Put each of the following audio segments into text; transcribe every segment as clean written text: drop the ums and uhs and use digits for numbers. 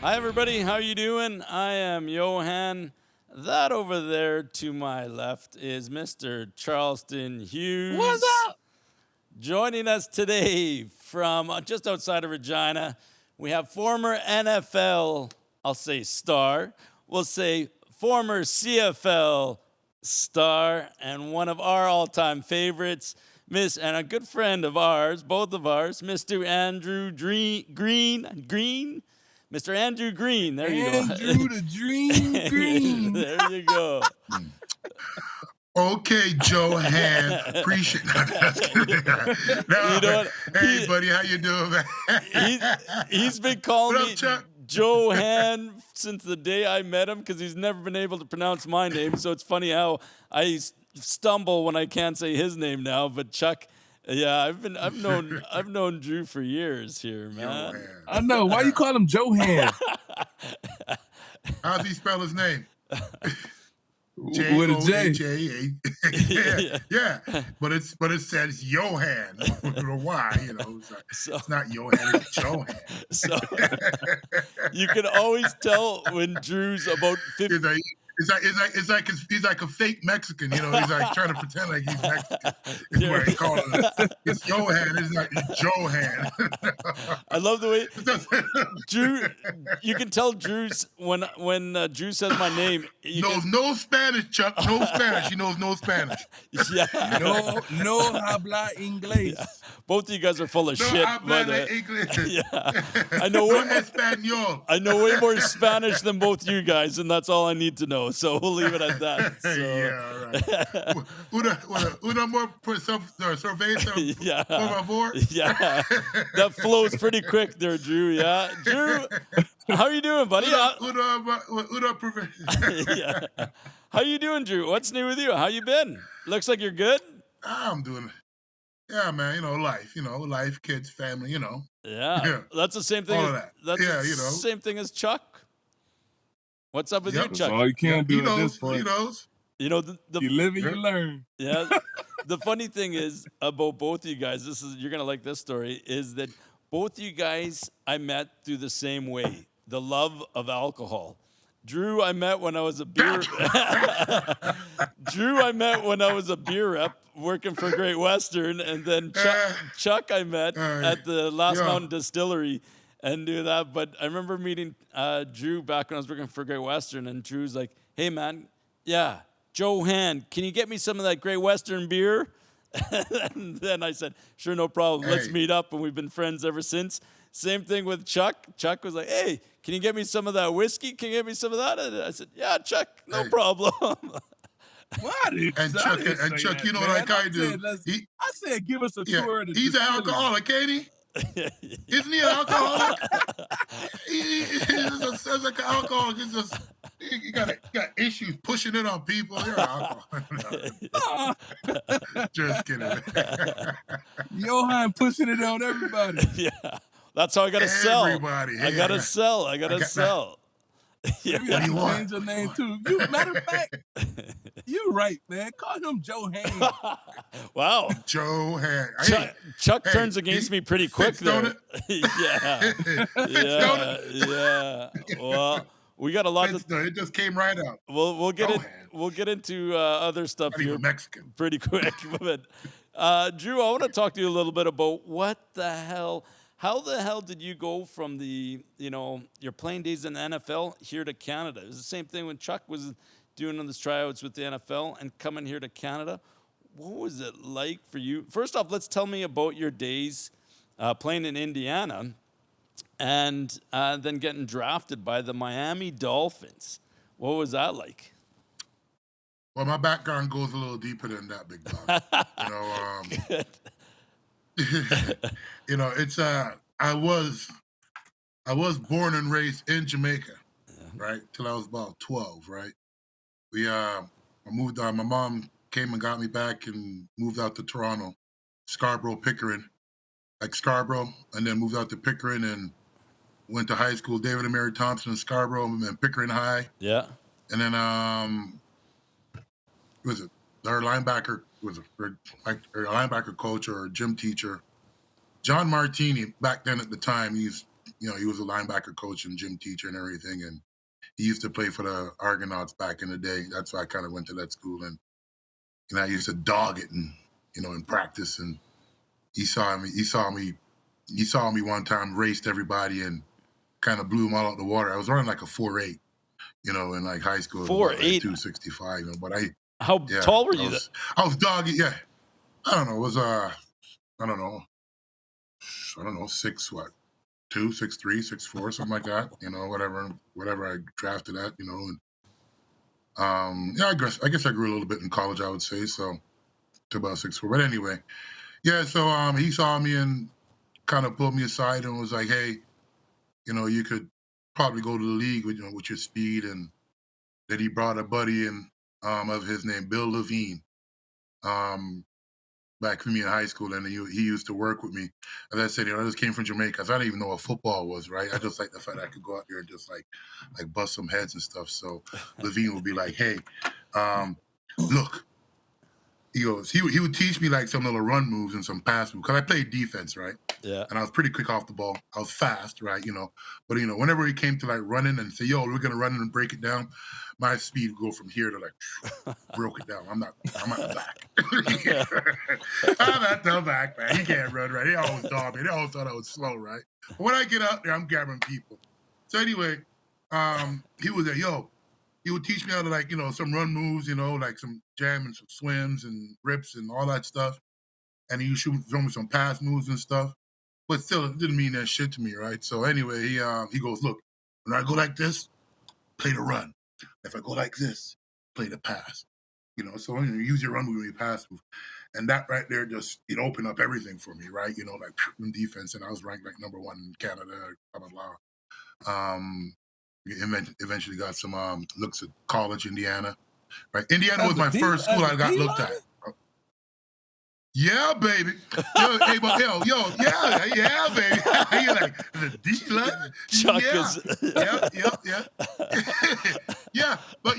Hi, everybody. How you doing? I am Johann. That over there to my left is Mr. Charleston What's Hughes. up? Joining us today from just outside of Regina, we have former NFL, I'll say star, we'll say former CFL star, and one of our all-time favorites, and a good friend of ours, both of ours, Mr. Andrew Greene. Mr. Andrew Greene, there you go. Andrew the Dream Green. There you go. Okay, Johann, appreciate. No, just kidding. No, You know what? hey, buddy, how you doing, man? He's been calling What up, me Chuck? Johann since the day I met him because he's never been able to pronounce my name. So it's funny how I stumble when I can't say his name now. But Chuck, yeah, I've known Drew for years here, man. Johann. I know. Why you call him Johann? How's he spell his name? With a J. J-O-H-A. Yeah. But it says Johann with a Y, it's not Johann, it's Johann. So you can always tell when Drew's about 50. He's like a fake Mexican, he's like trying to pretend like he's Mexican. Is what he's calling it. It's Johann, it's Johann. I love the way Drew. You can tell Drew's when Drew says my name. No Spanish, Chuck. No Spanish. He knows no Spanish. Yeah. No habla inglés. Yeah. Both of you guys are full of No shit. habla English. Yeah. I No Espanol. I know way more Spanish than both you guys, and that's all I need to know. So we'll leave it at that. So. Yeah, right. Una more cerveza, yeah. por favor. Yeah. That flows pretty quick there, Drew. Yeah. Drew, how are you doing, buddy? Yeah. How you doing, Drew? What's new with you? How you been? Looks like you're good. I'm doing. Yeah, man. Life, kids, family. Yeah. Yeah. That's the same thing. All of that. That's Yeah, the same thing as Chuck. What's up with you, That's Chuck? all you can do He at knows. this point. He knows. You know the You live and you learn. yeah. The funny thing is about both of you guys. You're gonna like this story. Is that both you guys I met through the same way, the love of alcohol. Drew, I met when I was a beer. Drew, I met when I was a beer rep working for Great Western, and then Chuck I met at the Last Mountain Distillery and knew that. But I remember meeting Drew back when I was working for Great Western, and Drew's like, "Hey, man, yeah, Johann, can you get me some of that Great Western beer?" And then I said, "Sure, no problem. Let's Hey. meet up," and we've been friends ever since. Same thing with Chuck. Chuck was like, "Hey, can you get me some of that whiskey? Can you get me some of that?" And I said, "Yeah, Chuck, no Hey. problem." Why did And I Chuck, didn't and say Chuck, that, you know man. like I do. I said, give us a Yeah, tour of the he's an distillery. alcoholic, ain't he? Isn't he an alcoholic? He's just like an alcoholic. He's just you got issues pushing it on people. You're an alcoholic. Just kidding. Johann pushing it on everybody. Yeah, that's how I gotta sell. Everybody. I gotta sell. I gotta sell. Yeah. Maybe I What do you should want? change your name too. Matter of fact, you're right, man. Call him Johann. Wow. Johann. Chuck Hey, turns against me pretty quick fits, don't there. Yeah. Yeah. Well, we got a lot to. It just came right out. We'll get it. Johann. We'll get into other stuff Not here even Mexican. pretty quick. But Drew, I want to talk to you a little bit about how the hell did you go from your playing days in the NFL here to Canada? It was the same thing when Chuck was doing those tryouts with the NFL and coming here to Canada. What was it like for you? First off, let's tell me about your days playing in Indiana and then getting drafted by the Miami Dolphins. What was that like? Well, my background goes a little deeper than that, big dog. It's I was born and raised in Jamaica, right? Till I was about 12, right? I moved on. My mom came and got me back and moved out to Toronto, Scarborough, Pickering, like Scarborough, and then moved out to Pickering and went to high school, David and Mary Thompson in Scarborough, and then Pickering High. Yeah. And then our linebacker coach or gym teacher, John Martini, back then at the time, he's he was a linebacker coach and gym teacher and everything, and he used to play for the Argonauts back in the day. That's why I kind of went to that school, and I used to dog it and in practice. And he saw me one time, raced everybody, and kind of blew them all out the water. I was running like a 4.8, in like high school. 4.8, like 265. But how tall were you? I was doggy. Yeah, I don't know. It was I don't know, 6 what. 2, 6'3", 6'4", something like that. Whatever I drafted at. And I guess I grew a little bit in college, I would say, so to about 6'4". But anyway, yeah. So he saw me and kind of pulled me aside and was like, "Hey, you could probably go to the league with with your speed." And that he brought a buddy in of his name, Bill Levine, back for me in high school, and he used to work with me. As I said, I just came from Jamaica, so I didn't even know what football was, right? I just like the fact I could go out there and just like bust some heads and stuff. So Levine would be like, "Hey, look," he goes, he would teach me like some little run moves and some pass moves, because I played defense, right? Yeah. And I was pretty quick off the ball. I was fast, right? But whenever he came to like running and say, "Yo, we're gonna run and break it down," my speed would go from here to like broke it down. I'm at the back. I'm at the back, man. He can't run, right? He always dogged me. They always thought I was slow, right? But when I get out there, I'm gathering people. So anyway, he was there, he would teach me how to like, some run moves, like some jam and some swims and rips and all that stuff. And he would show me some pass moves and stuff. But still, it didn't mean that shit to me, right? So anyway, he goes, "Look, when I go like this, play the run. If I go like this, play the pass." So use your run move when you pass move. And that right there just, it opened up everything for me, right? Like in defense, and I was ranked like number 1 in Canada, blah, blah, blah. Eventually got some looks at college, Indiana, right? Indiana was my first school I got looked at. Yeah, baby. Hey, but yeah, baby. You're like, the D-line? Chuck Yeah. Yeah, but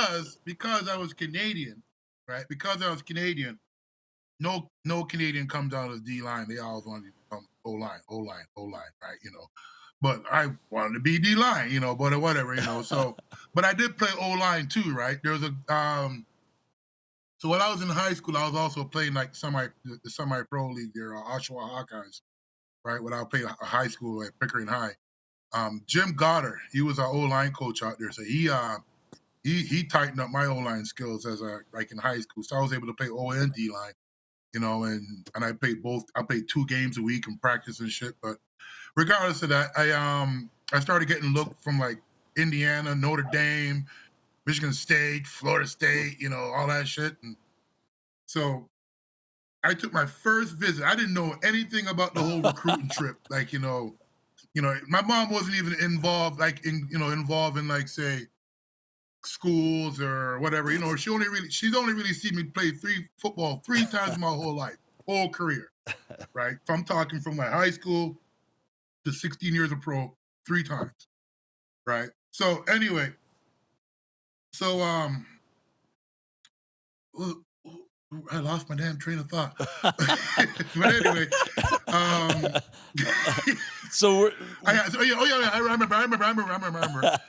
because I was Canadian, right? Because I was Canadian, no Canadian comes out of the D-line. They all want to become O-line, right? But I wanted to be D-line, but whatever, So, but I did play O-line too, right? There was a So when I was in high school, I was also playing like the semi-pro league there, Oshawa Hawkeyes, right? When I played high school at Pickering High. Jim Goddard, he was our O-line coach out there, so he tightened up my O-line skills as like in high school. So I was able to play O and D line, and I played both. I played 2 games a week in practice and shit. But regardless of that, I started getting looked from like Indiana, Notre Dame, Michigan State, Florida State, all that shit. And so I took my first visit. I didn't know anything about the whole recruiting trip. Like, my mom wasn't even involved, like involved in like, say, schools or whatever. She's only really seen me play football 3 times in my whole career, right? So I'm talking from my high school to 16 years of pro, 3 times, right? So anyway, I lost my damn train of thought. But anyway, So I remember.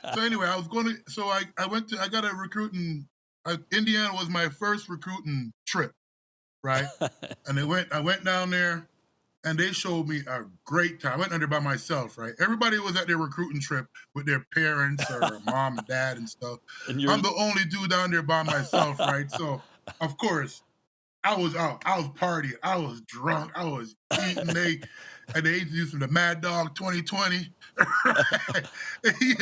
So anyway, I got a recruiting. Indiana was my first recruiting trip, right? And I went down there, and they showed me a great time. I went down there by myself, right? Everybody was at their recruiting trip with their parents or mom and dad and stuff. I'm the only dude down there by myself, right? So of course, I was out. I was partying. I was drunk. I was eating. They introduced me to Mad Dog 2020. you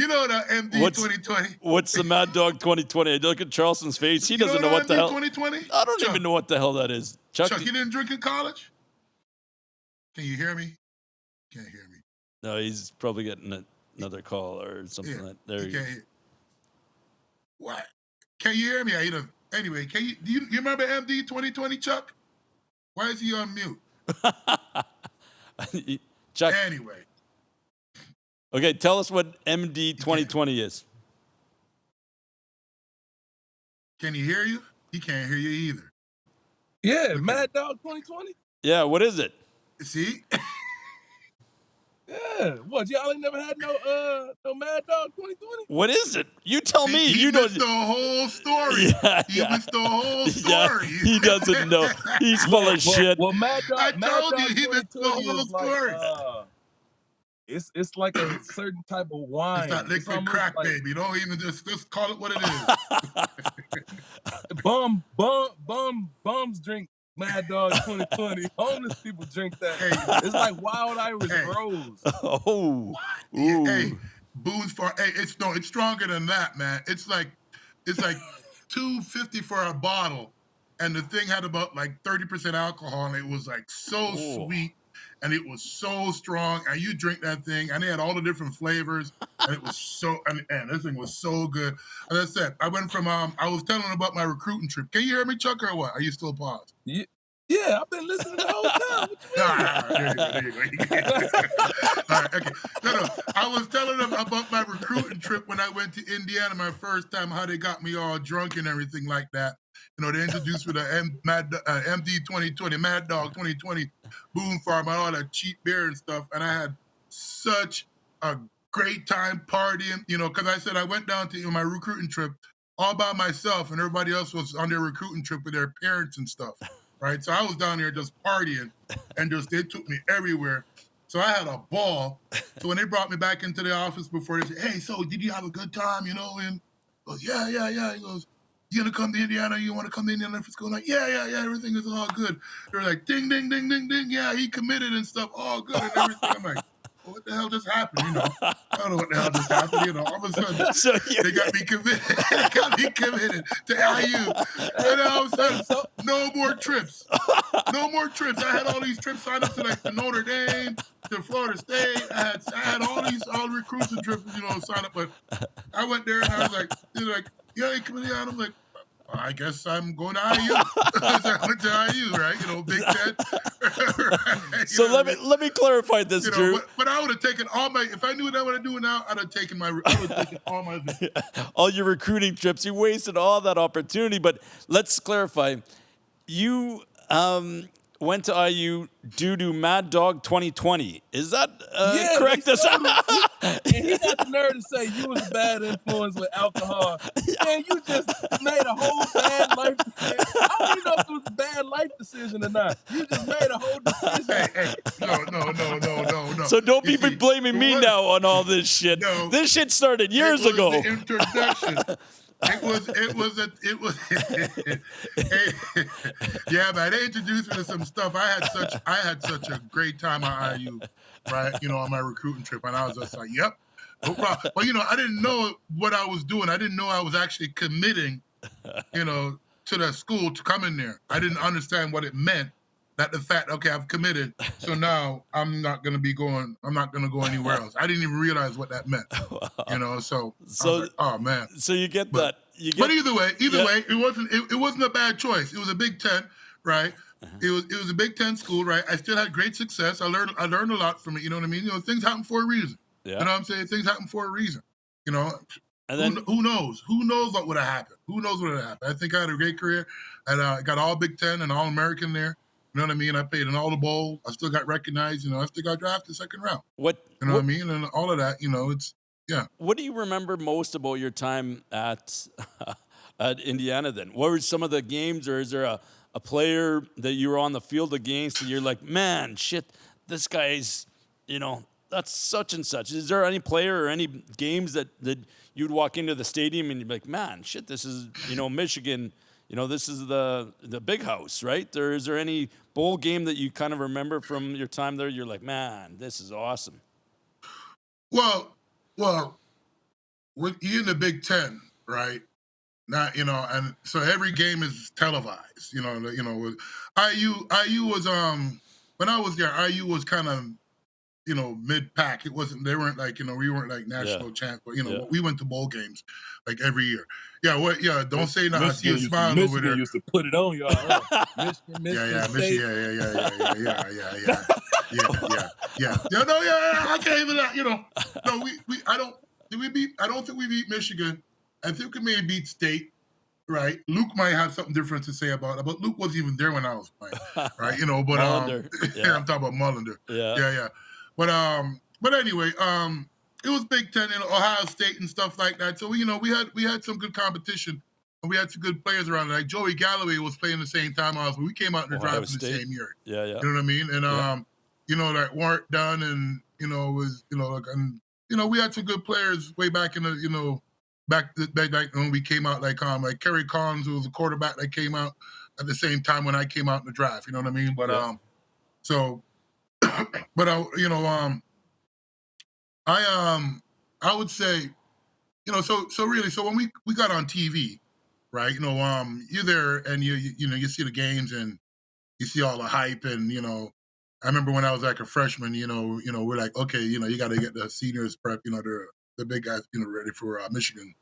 know the MD 2020. What's the Mad Dog 2020? I look at Charleston's face. He doesn't know what the hell. 2020? I don't even know what the hell that is. Chuck, you didn't drink in college? Can you hear me? Can't hear me. No, he's probably getting another call or something. Yeah, like there. You can't hear. What? Can you hear me? Anyway, do you remember MD 2020, Chuck? Why is he on mute? Chuck. Anyway. Okay, tell us what MD 2020 is. Can he hear you? He can't hear you either. Yeah, okay. Mad Dog 2020. Yeah, what is it? See? Yeah. What, y'all ain't never had no Mad Dog 2020? What is it? You tell me. He You know. missed the whole story. Yeah, He yeah. missed the whole Yeah, story. he doesn't know. He's full of shit. Well, Mad I Dog told you he missed the 2020 whole is like story. it's like a certain type of wine. It's that liquid almost crack, like baby. Don't even just call it what it is. bums drink Mad Dog 2020. Homeless people drink that. Hey. It's like Wild Irish Hey. Rose. Oh, Yeah, hey, ooh. booze for it's stronger than that, man. It's like $2.50 for a bottle, and the thing had about like 30% alcohol, and it was like so Oh. sweet, and it was so strong, and you drink that thing, and they had all the different flavors, and it was so and this thing was so good. As I said, I went from I was telling about my recruiting trip. Can you hear me, Chuck, or what? Are you still paused? Yeah, I've been listening the whole time. There you go. All right, okay. No. I was telling them about my recruiting trip when I went to Indiana my first time, how they got me all drunk and everything like that. You know, they introduced me to MD 2020, Mad Dog 2020, Boom Farm, and all that cheap beer and stuff. And I had such a great time partying, you know, because I said I went down to my recruiting trip all by myself, and everybody else was on their recruiting trip with their parents and stuff. Right, so I was down there just partying, and they took me everywhere. So I had a ball. So when they brought me back into the office before, they said, "Hey, so did you have a good time?" You know, and I goes, "Yeah." He goes, "You gonna come to Indiana? You want to come to Indiana for school?" I'm like, yeah. Everything is all good. They're like, ding, ding, ding, ding, ding. Yeah, he committed and stuff. All good and everything. I'm like, well, what the hell just happened? You know, I don't know what the hell just happened. You know, all of a sudden they got me committed. To IU, and all of a sudden, no more trips. No more trips. I had all these trips signed up to like to Notre Dame, to Florida State. I had all recruits and trips, you know, signed up. But I went there and I was like, they're like, yeah, you coming here? And I'm like, I guess I'm going to IU. So I went to IU, right? You know, Big Ten. Right? So let me clarify this, Drew. But I would have taken if I knew what I would have doing now, I would have taken all my all your recruiting trips. You wasted all that opportunity. But let's clarify. You went to IU due to Mad Dog 2020. Is that correct? And he got the nerve to say you was a bad influence with alcohol. Man, you just made a whole bad life decision. I don't even know if it was a bad life decision or not. You just made a whole decision. Hey, no. So don't be blaming me now on all this shit. No, this shit started years ago. The introduction. It was yeah, man. They introduced me to some stuff. I had such a great time at IU, right? You know, on my recruiting trip, and I was just like, yep, no problem. But you know, I didn't know what I was doing. I didn't know I was actually committing, you know, to the school to come in there. I didn't understand what it meant. That the fact, okay, I've committed, so now I'm not going to go anywhere else. I didn't even realize what that meant, you know. So I was like, oh man. So you get that. But either way, it wasn't a bad choice. It was a Big Ten, right? It was a Big Ten school, right? I still had great success. I learned a lot from it. You know what I mean? You know, things happen for a reason. Yeah. You know what I'm saying? Things happen for a reason. You know. And then, who knows? Who knows what would have happened? Who knows what would have happened? I think I had a great career, and I got all Big Ten and all American there. You know what I mean? I played in all the bowls. I still got recognized. You know, I still got drafted second round. You know what I mean? And all of that. You know, yeah. What do you remember most about your time at Indiana? Then, what were some of the games, or is there a player that you were on the field against that you're like, man, shit, this guy's, you know, that's such and such. Is there any player or any games that you'd walk into the stadium and you'd be like, man, shit, this is, you know, Michigan. You know, this is the big house, right? Is there any bowl game that you kind of remember from your time there? You're like, man, this is awesome. Well, you're in the Big Ten, right? Not, you know, and so every game is televised. You know, with IU was when I was there, IU was kind of, you know, mid-pack. They weren't like, you know, we weren't like national champs, but, you know, we went to bowl games like every year. Yeah, don't say nothing. I see you smiling over there. Michigan used to put it on y'all. Huh? Yeah. I can't even, you know, no, I don't think we beat Michigan. I think we may beat State. Right, Luke might have something different to say about it, but Luke wasn't even there when I was playing. Right, you know, but Mullender. I'm talking about Mullender. Yeah. But but anyway, it was Big Ten and Ohio State and stuff like that. So we had some good competition, and we had some good players around. Like Joey Galloway was playing the same time I was. We came out in the Ohio draft in the State. same year. Yeah. You know what I mean? And like Warren Dunn and we had some good players way back in the back when we came out, like Kerry Collins, who was a quarterback that came out at the same time when I came out in the draft. You know what I mean? But I would say, so really, so when we got on TV, right? You're there and you see the games and you see all the hype and I remember when I was like a freshman, we're like, okay, you got to get the seniors prep, the big guys, ready for Michigan,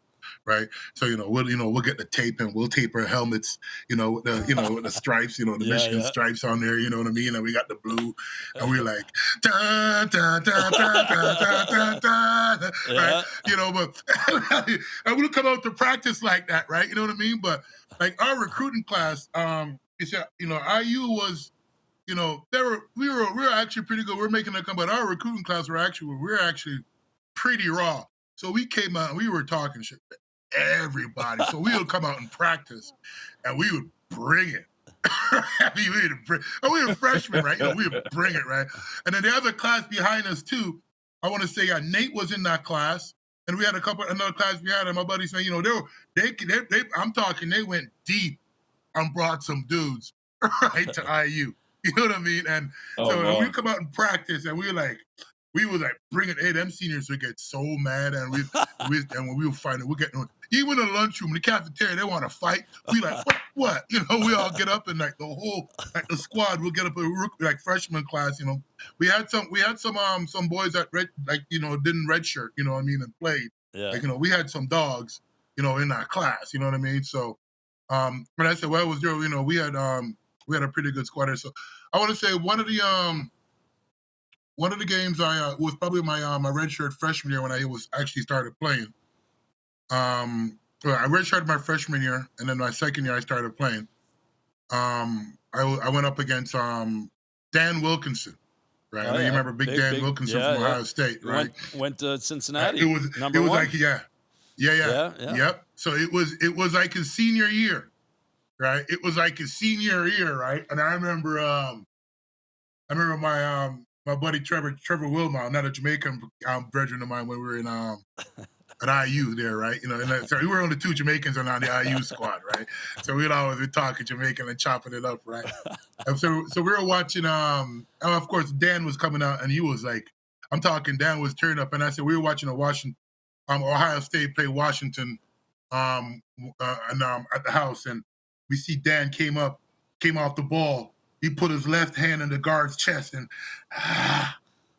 right? So we'll get the tape and we'll tape our helmets, with the stripes, the Michigan stripes on there, you know what I mean? And we got the blue, and we're like, da, da, da, da, da, da, da, da, right? But and we'll come out to practice like that, right? You know what I mean? But like our recruiting class, IU was. We were actually pretty good. We're making a comeback. Our recruiting class we're actually pretty raw. So we came out and we were talking shit to everybody. So we would come out and practice, and we would bring it. We were freshmen, right? We would bring it, right? And then the other class behind us too. I want to say Nate was in that class, and we had another class behind him. My buddy saying, I'm talking. They went deep and brought some dudes right to IU. You know what I mean? And we come out and practice, and we were like, bring it. Hey, them seniors would get so mad, and and when we were fighting, we're getting even in the lunchroom, the cafeteria, they want to fight. We like, what? We all get up and like the whole the squad will get up like freshman class. We had some boys that didn't redshirt, and played. Yeah. Like we had some dogs, in our class. You know what I mean? So, when I said, well, it was there, we had a pretty good squad there. So I want to say one of the games I was probably my redshirt freshman year when I was actually started playing. I redshirted my freshman year, and then my second year I started playing. I went up against Dan Wilkinson, right? I know you remember Big Dan Wilkinson from Ohio State, right? Went to Cincinnati. It was like yep. So it was like his senior year. Right, it was like his senior year, right? And I remember my buddy Trevor Wilmot, another Jamaican brethren of mine, when we were in at IU there, right? So we were only two Jamaicans on the IU squad, right? So we'd always be talking Jamaican and chopping it up, right? And so we were watching. And of course, Dan was coming out, and he was like, I'm talking. Dan was turning up, and I said we were watching Ohio State play Washington, at the house, and we see Dan came off the ball. He put his left hand in the guard's chest and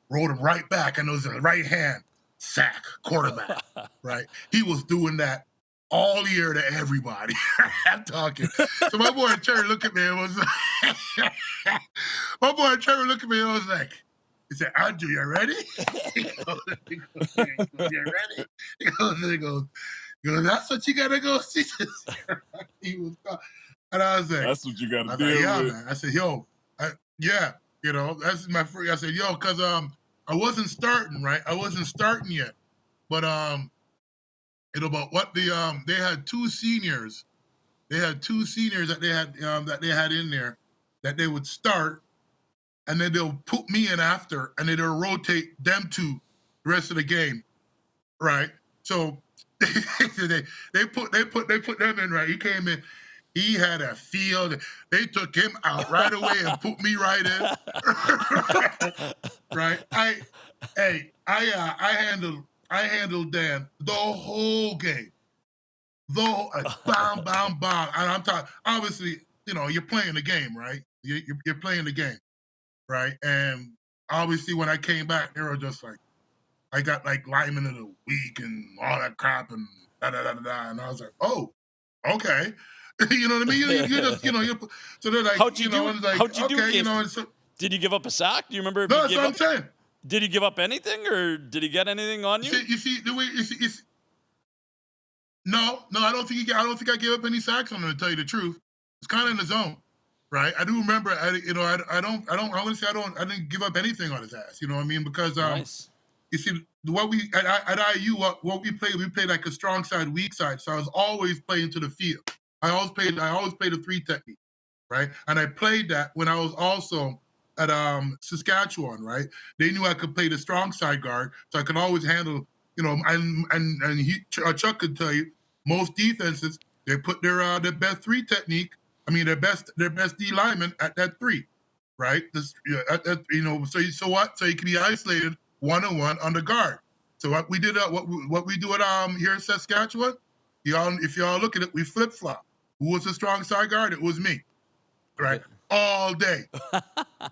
rolled him right back. And it was a right hand sack, quarterback, right? He was doing that all year to everybody. I'm talking. So my boy Trevor looked at me and was like, he said, Andrew, you ready? He goes, you ready? He goes, that's what you got to go see this year. He was and I was like, that's what you got to do. Yeah, man. I said, yo, that's my free. I said, yo, because I wasn't starting, right? I wasn't starting yet, but but what they had two seniors. They had two seniors that they had in there that they would start, and then they'll put me in after, and then they'll rotate them two the rest of the game, right? So they put them in, right? He came in. He had a field. They took him out right away and put me right in. Right? I handled Dan the whole game. Bam, bam, bam. And I'm talking, obviously, you're playing the game, right? You're playing the game, right? And obviously when I came back, they were just like, I got like lineman of the week and all that crap and da-da-da-da-da. And I was like, oh, okay. You know what I mean? You just, so they're like, how'd you do? So, did you give up a sack? Do you remember? No, that's what I'm saying. Did he give up anything, or did he get anything on you? You see the way no, I don't think I gave up any sacks on him, to tell you the truth. It's kind of in the zone, right? I do remember. I didn't give up anything on his ass. You know what I mean? Because nice. you see, what we at IU, what we played like a strong side, weak side. So I was always playing to the field. I always played a 3 technique, right? And I played that when I was also at Saskatchewan, right? They knew I could play the strong side guard, so I could always handle, Chuck could tell you, most defenses, they put their best 3 technique, their best D lineman at that 3, right? So what? So you can be isolated 1-on-1 on the guard. So what we did, what we do at here in Saskatchewan, if y'all look at it, we flip flop. Who was the strong side guard? It was me, right? All day,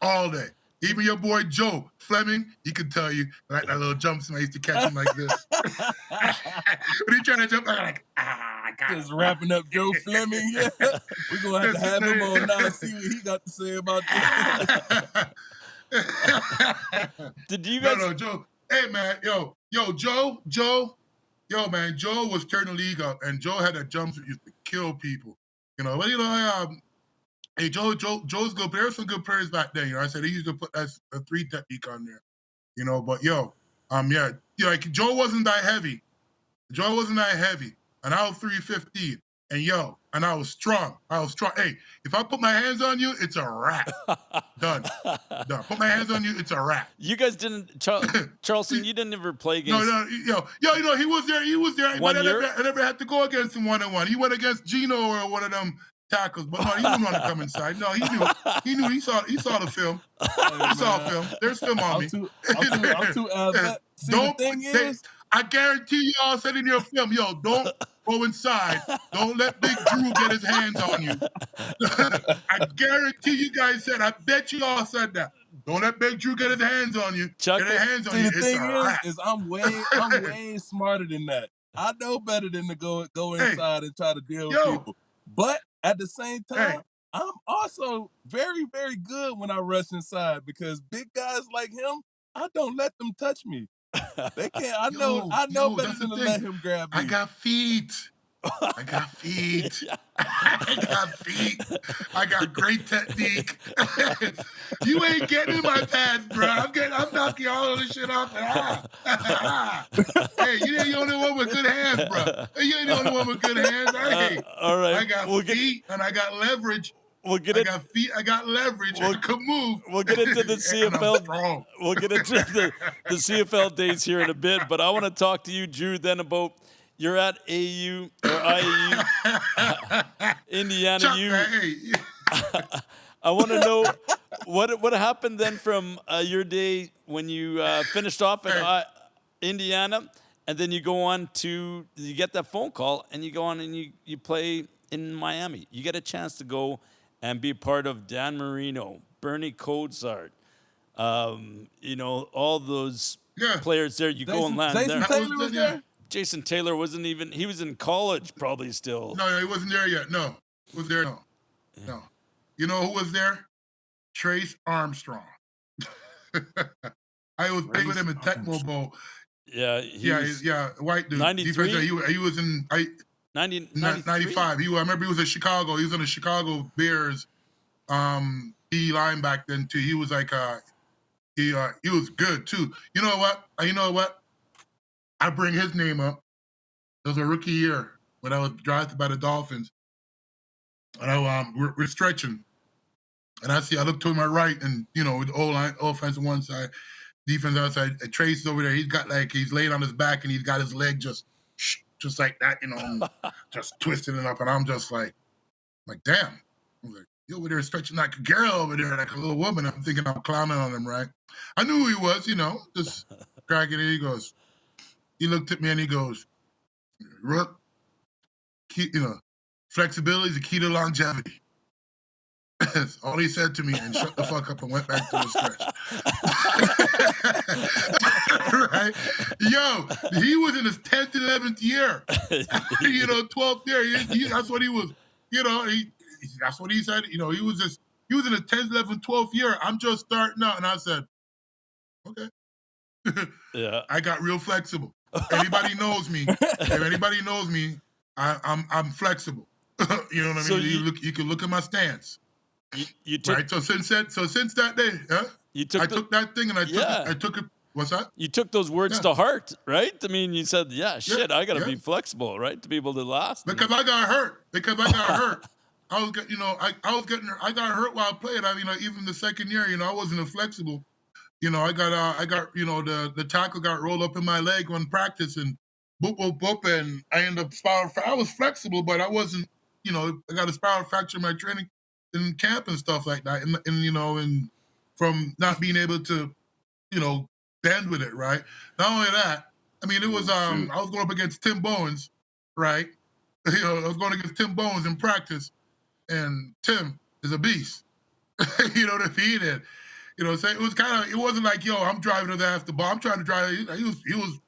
all day. Even your boy Joe Fleming, he could tell you, like that little jump swing, I used to catch him like this. When he trying to jump, I'm like, I got Just wrapping up Joe Fleming. Yeah. We're going to have him on now and see what he got to say about this. Did you guys? No, Joe. Hey, man, Joe, man, Joe was turning the league up, and Joe had a jump that used to kill people. Hey, Joe's good. There were some good players back then. I said he used to put a 3 technique on there. But like Joe wasn't that heavy. And I was 315. And I was strong. Hey, if I put my hands on you, it's a wrap. Done. Put my hands on you, it's a wrap. You guys didn't, Charleston. You didn't ever play against. No, he was there. One year? I never had to go against him 1-on-1. He went against Gino or one of them tackles, but no, he didn't want to come inside. No, he knew. He saw the film. He saw film. There's film on me. I'm too the thing is, I guarantee you all said in your film, don't go inside. Don't let Big Drew get his hands on you. I guarantee you guys said, I bet you all said that. Don't let Big Drew get his hands on you. Chuck, get his hands on you. The thing is I'm way smarter than that. I know better than to go inside and try to deal with people. But at the same time, I'm also very, very good when I rush inside because big guys like him, I don't let them touch me. They can't. I know better than to let him grab me. I got feet. I got great technique. You ain't getting in my pads, bro. I'm knocking all of this shit off. Hey, you ain't the only one with good hands, bro. You ain't the only one with good hands. Hey, all right. I got feet and I got leverage. I got feet. I got leverage. I could move. We'll get into the CFL. We'll get into the CFL days here in a bit. But I want to talk to you, Drew, then about you're at AU or IAU, Indiana. I want to know what happened then from your day when you finished off at Indiana, and then you go on to you get that phone call and you go on and you play in Miami. You get a chance to go and be part of Dan Marino, Bernie Kosar, all those players there. You go and land Jason there. Taylor was there? Jason Taylor wasn't even, he was in college probably still. No, he wasn't there yet. No. Was there? No. Yeah. No. You know who was there? Trace Armstrong. I was playing with him in Tecmo Bowl. Yeah. White dude. 93? He was in 95. I remember he was in Chicago. He was in the Chicago Bears D line back then too. He was like he was good too. You know what? I bring his name up. It was a rookie year when I was drafted by the Dolphins. And we're stretching. And I look to my right and with the O-line, offense on one side, defense outside. Trace is over there. He's laying on his back and he's got his leg just like that, just twisting it up. And I'm just like, damn. I was like, you over there stretching like a girl over there, like a little woman. I'm thinking I'm clowning on him, right? I knew who he was, just cracking it. He looked at me and he goes, Rook, flexibility is the key to longevity. That's all he said to me and shut the fuck up and went back to the stretch. Right? He was in his 10th and 11th year. 12th year. That's what he was. That's what he said. He was in his 10th, 11th, 12th year. I'm just starting out. And I said, okay. Yeah. I got real flexible. Anybody knows me. If anybody knows me, I'm flexible. You know what I mean? You can look at my stance. You took, right. So since that day, I took that thing and I took it. What's that? You took those words Yeah. to heart, right? I mean, you said, shit, I got to yeah. be flexible, right? To be able to last. Because I got hurt. I was getting, I got hurt while I played. I mean, even the second year, I wasn't flexible. I got, the tackle got rolled up in my leg on practice and boop, boop, boop. And I ended up I was flexible, but I wasn't, I got a spiral fracture in my training in camp and stuff like that. And from not being able to, bend with it, right? Not only that, I mean, it was, I was going up against Tim Bowens, right? I was going against Tim Bowens in practice, and Tim is a beast. You know what I mean? And, so it was it wasn't like, I'm driving his ass the ball. I'm trying to drive. He was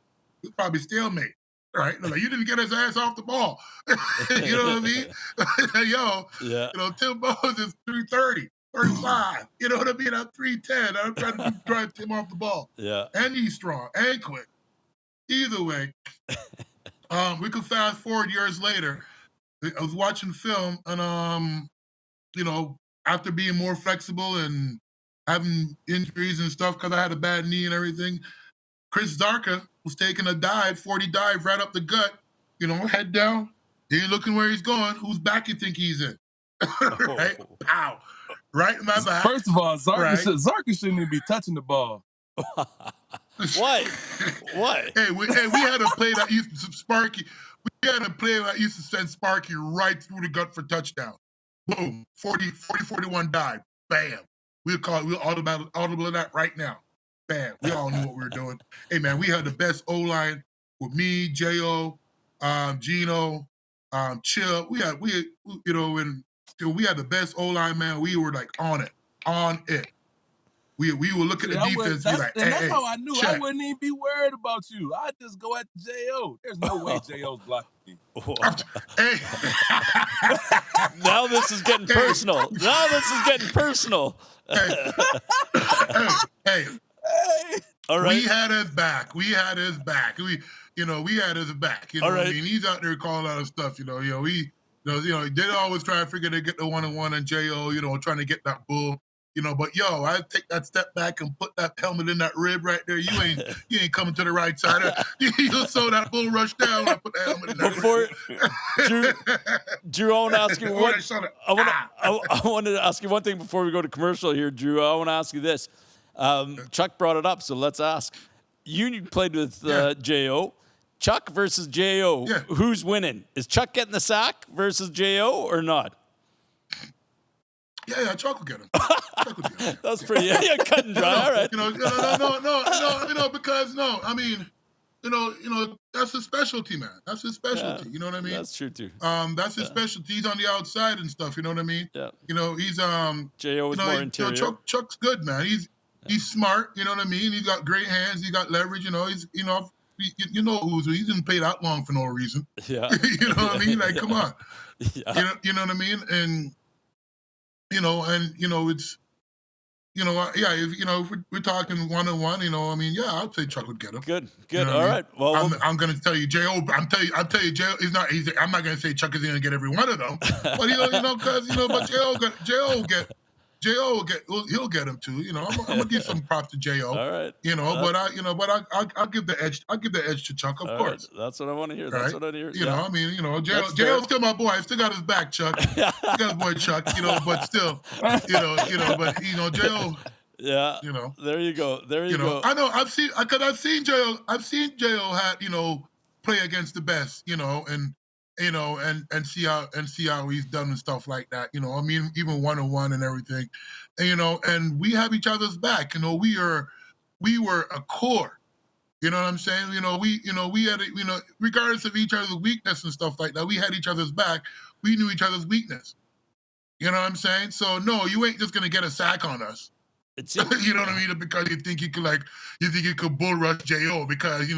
probably stalemate, right? Like, you didn't get his ass off the ball. You know what I mean? Tim Bowens is 330, 35. You know what I mean? I'm 310. I'm trying to drive Tim off the ball. Yeah. And he's strong and quick. Either way, we could fast forward years later. I was watching film, and after being more flexible and having injuries and stuff because I had a bad knee and everything, Chris Zarka was taking a 40 dive right up the gut, head down. He ain't looking where he's going. Whose back you think he's in? Right? Pow. Right in my back. First of all, Zarka shouldn't even be touching the ball. Why? Hey, we had a play that used to Sparky. We had a play that used to send Sparky right through the gut for touchdown. Boom. 40-41 dive. Bam. We'll audible that right now. Bam. We all knew what we were doing. Hey, man, we had the best O-line with me, J.O., Gino, Chill. We had the best O-line, man. We were like on it. We would look at the defense and be like, that's how I knew check. I wouldn't even be worried about you. I'd just go at J.O. There's no way J.O.'s blocking me. Hey. Now this is getting personal. Hey. All right. We had his back. We had his back. All right. I mean, he's out there calling out stuff. They always try to figure to get the 1-on-1 and J.O. Trying to get that bull. But I take that step back and put that helmet in that rib right there. You ain't coming to the right side. You'll sew that bull rush down when I put that helmet in that rib. Drew, I want to ask you I wanted to ask you one thing before we go to commercial here, Drew. I want to ask you this. Chuck brought it up, so let's ask. You played with J.O. Chuck versus J.O. Yeah. Who's winning? Is Chuck getting the sack versus J.O. or not? Yeah, Chuck will get him. That's pretty cut and dry. All right. No, because I mean, that's his specialty, man. That's his specialty. Yeah, you know what I mean? That's true too. That's his specialty. He's on the outside and stuff. You know what I mean? Yeah. He's J.O. is more interior. Chuck's good, man. He's smart. You know what I mean? He's got great hands. He got leverage. He's he didn't play that long for no reason. Yeah. You know what I mean? Like, come on. Yeah. You know what I mean? And it's, if we're talking 1-on-1, I mean, I'd say Chuck would get him. Good. All right. Well, I'm going to tell you, J.O., I'll tell you, J.O., I'm not going to say Chuck is going to get every one of them, but, because, but J.O. he'll get him too. I'm going to give some props to J.O. All right. But I'll give the edge to Chuck, of course. Right. That's what I want to hear. That's what I want to hear. I mean, J.O.'s still my boy. I still got his back, Chuck. Still got his boy Chuck, but still, but J.O. Yeah. There you go. I know. I've seen J.O. play against the best, and see how he's done and stuff like that. I mean, even 1-on-1 and everything. And we have each other's back. We were a core. You know what I'm saying? We had regardless of each other's weakness and stuff like that, we had each other's back. We knew each other's weakness. You know what I'm saying? So no, you ain't just gonna get a sack on us. You know what I mean? Because you think you could bull rush J.O. because he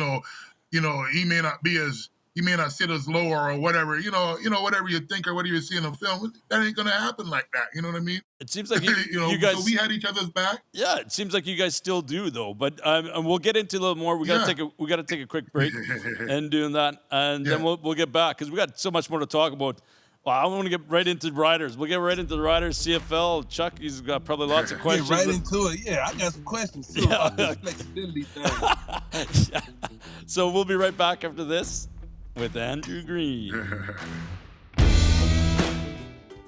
may not sit as low or whatever, whatever you think or whatever you see in a film, that ain't gonna happen like that. You know what I mean? It seems like you guys. So we had each other's back. Yeah, it seems like you guys still do though. But and we'll get into a little more. We got to take a quick break and doing that, and then we'll get back because we got so much more to talk about. Well, I want to get right into riders. We'll get right into the riders. CFL. Chuck, he's got probably lots of questions. Get right into it. Yeah, I got some questions too about this flexibility thing. So we'll be right back after this with Andrew Greene.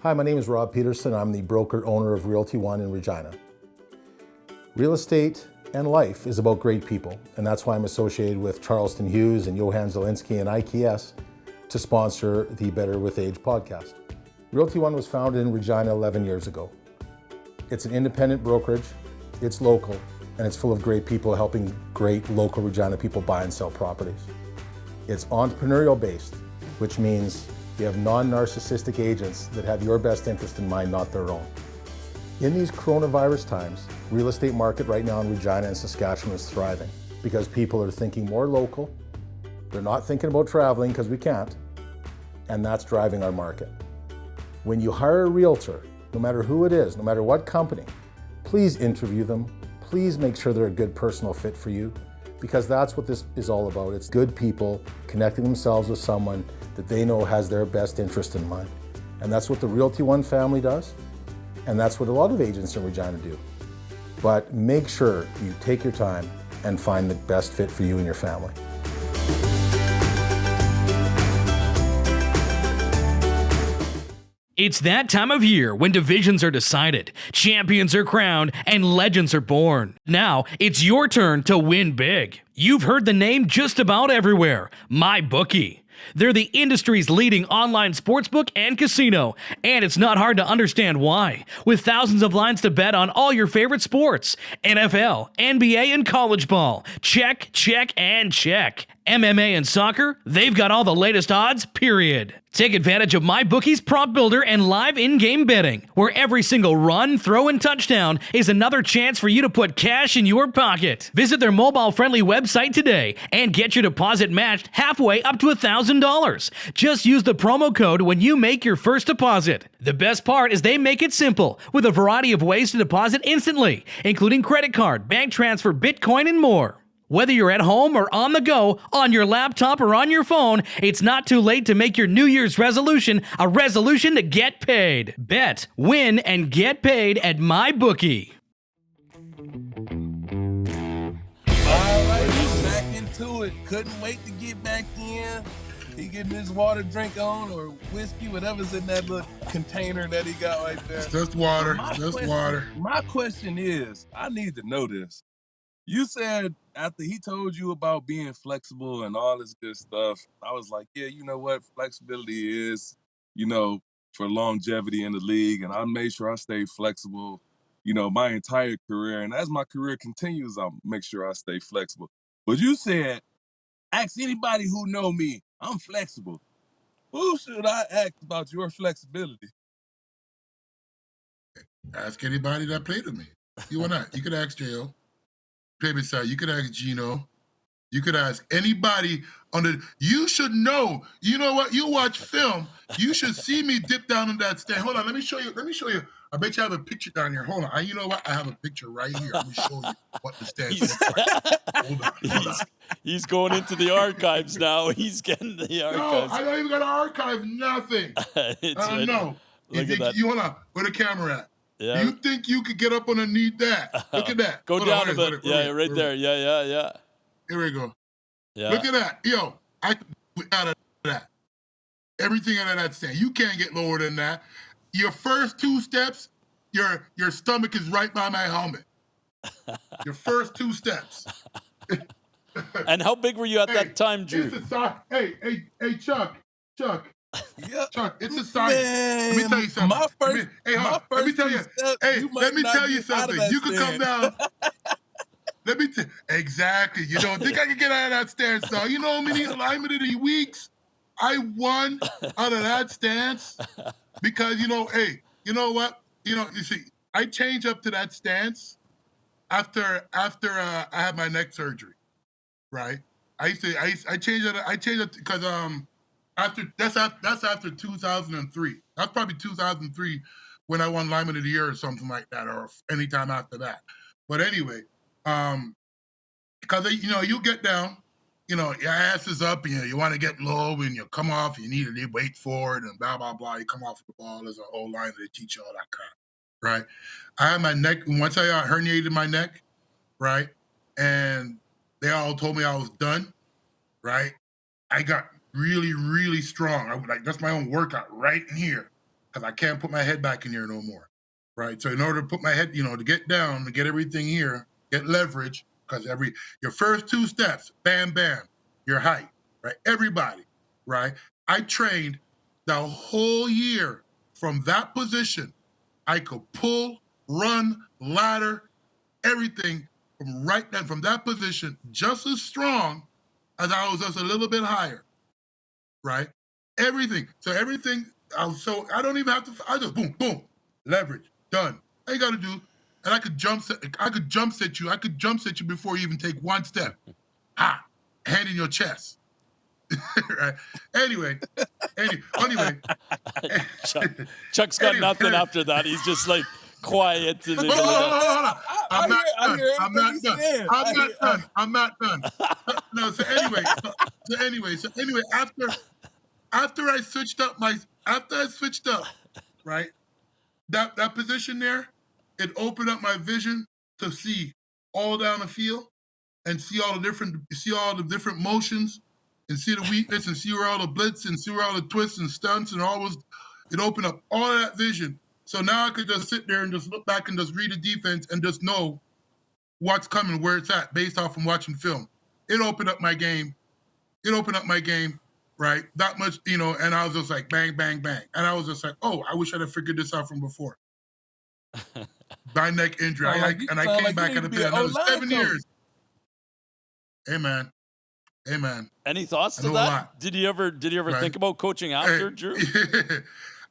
Hi, my name is Rob Peterson. I'm the broker owner of Realty One in Regina. Real estate and life is about great people, and that's why I'm associated with Charleston Hughes and Johann and IKS to sponsor the Better with Age podcast. Realty One was founded in Regina 11 years ago. It's an independent brokerage, it's local, and it's full of great people helping great local Regina people buy and sell properties. It's entrepreneurial based, which means you have non-narcissistic agents that have your best interest in mind, not their own. In these coronavirus times, real estate market right now in Regina and Saskatchewan is thriving because people are thinking more local. They're not thinking about traveling because we can't, and that's driving our market. When you hire a realtor, no matter who it is, no matter what company, please interview them. Please make sure they're a good personal fit for you, because that's what this is all about. It's good people connecting themselves with someone that they know has their best interest in mind. And that's what the Realty One family does, and that's what a lot of agents in Regina do. But make sure you take your time and find the best fit for you and your family. It's that time of year when divisions are decided, champions are crowned, and legends are born. Now, it's your turn to win big. You've heard the name just about everywhere, MyBookie. They're the industry's leading online sportsbook and casino, and it's not hard to understand why. With thousands of lines to bet on all your favorite sports, NFL, NBA, and college ball. Check, check, and check. MMA and soccer, they've got all the latest odds, period. Take advantage of MyBookie's prop builder and live in-game betting, where every single run, throw, and touchdown is another chance for you to put cash in your pocket. Visit their mobile-friendly website today and get your deposit matched halfway up to $1,000. Just use the promo code when you make your first deposit. The best part is they make it simple, with a variety of ways to deposit instantly, including credit card, bank transfer, Bitcoin, and more. Whether you're at home or on the go, on your laptop or on your phone, it's not too late to make your New Year's resolution a resolution to get paid. Bet, win, and get paid at MyBookie. All right, he's back into it. Couldn't wait to get back in. He getting his water drink on, or whiskey, whatever's in that little container that he got right there. It's just water. Water. My question is, I need to know this. You said after he told you about being flexible and all this good stuff, I was like, yeah, you know what? Flexibility is, for longevity in the league. And I made sure I stay flexible, my entire career. And as my career continues, I'll make sure I stay flexible. But you said, ask anybody who know me, I'm flexible. Who should I ask about your flexibility? Ask anybody that played with me. You want that? You could ask J.O. Play beside. You could ask Gino. You could ask anybody on the. You should know. You know what? You watch film. You should see me dip down in that stand. Hold on. Let me show you. I bet you have a picture down here. Hold on. You know what? I have a picture right here. Let me show you what the stands look like. Hold on. He's going into the archives now. He's getting the archives. No, I don't even got to archive nothing. Right. No. Look at that. You hold on. Where the camera at? Yeah. You think you could get up underneath that? Look at that. Go Hold down on, a bit. Yeah, right there. Yeah. Here we go. Yeah. Look at that. Yo, I out of that. Everything out of that stand. You can't get lower than that. Your first two steps, your stomach is right by my helmet. Your first two steps. And how big were you at that time, Drew? Hey, Chuck. Yep. Chuck, it's a science. Let me tell you something. Let me tell you something. You can come down. Exactly. You don't think I can get out of that stance now? You know how many alignment weeks I won out of that stance? Because, you know what? You see, I changed up to that stance after I had my neck surgery, right? I changed it because that's after 2003. That's probably 2003 when I won Lineman of the Year or something like that, or any time after that. But anyway, because you get down your ass is up and you want to get low and you come off, you need to wait forward and blah, blah, blah. You come off the ball. There's a whole line that teach you all that crap, right? I had my neck, once I herniated my neck, right? And they all told me I was done, right? I got really, really strong. That's my own workout right in here because I can't put my head back in here no more, right? So in order to put my head, to get down, to get everything here, get leverage, because your first 2 steps, bam, bam, your height, right? Everybody, right? I trained the whole year from that position. I could pull, run, ladder, everything from that position, just as strong as I was just a little bit higher, right? Everything. So everything, I don't even have to, I just boom, boom, leverage, done. All you got to do, and I could jump set you before you even take 1 step. Hand in your chest. Right? Anyway. Chuck's got nothing after that. He's just like quiet. And Hold on. I'm not done. No, so anyway, after I switched up, right? That position there, it opened up my vision to see all down the field and see all the different motions and see the weakness and see where all the blitz and see where all the twists and stunts and it opened up all of that vision. So now I could just sit there and just look back and just read the defense and just know what's coming, where it's at, based off from watching film. It opened up my game, right? That much, and I was just like, bang, bang, bang. And I was just like, oh, I wish I'd have figured this out from before. My neck injury. I came back at another 7 years. Amen. Any thoughts to that? Did you ever right. think about coaching after, Drew?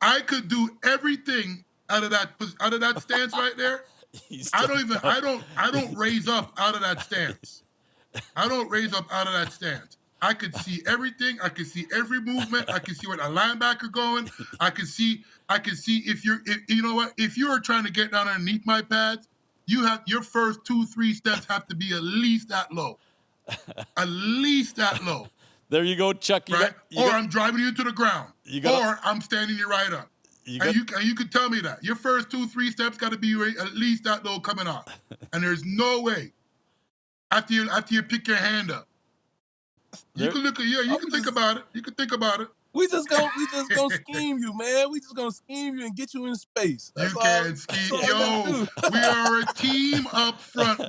I could do everything out of that stance right there. I don't raise up out of that stance. I could see everything. I could see every movement. I could see where the linebacker going. I could see if you are trying to get down underneath my pads, you have your first 2-3 steps have to be at least that low. At least that low. There you go, Chuck. Right? I'm driving you to the ground. Or I'm standing you right up. You could tell me that. Your first 2-3 steps got to be at least that low coming off. And there's no way after you pick your hand up. You can look at you can think about it. You can think about it. We just gonna scheme you, man. We just gonna scheme you and get you in space. You can't scheme. Yo, we are a team up front.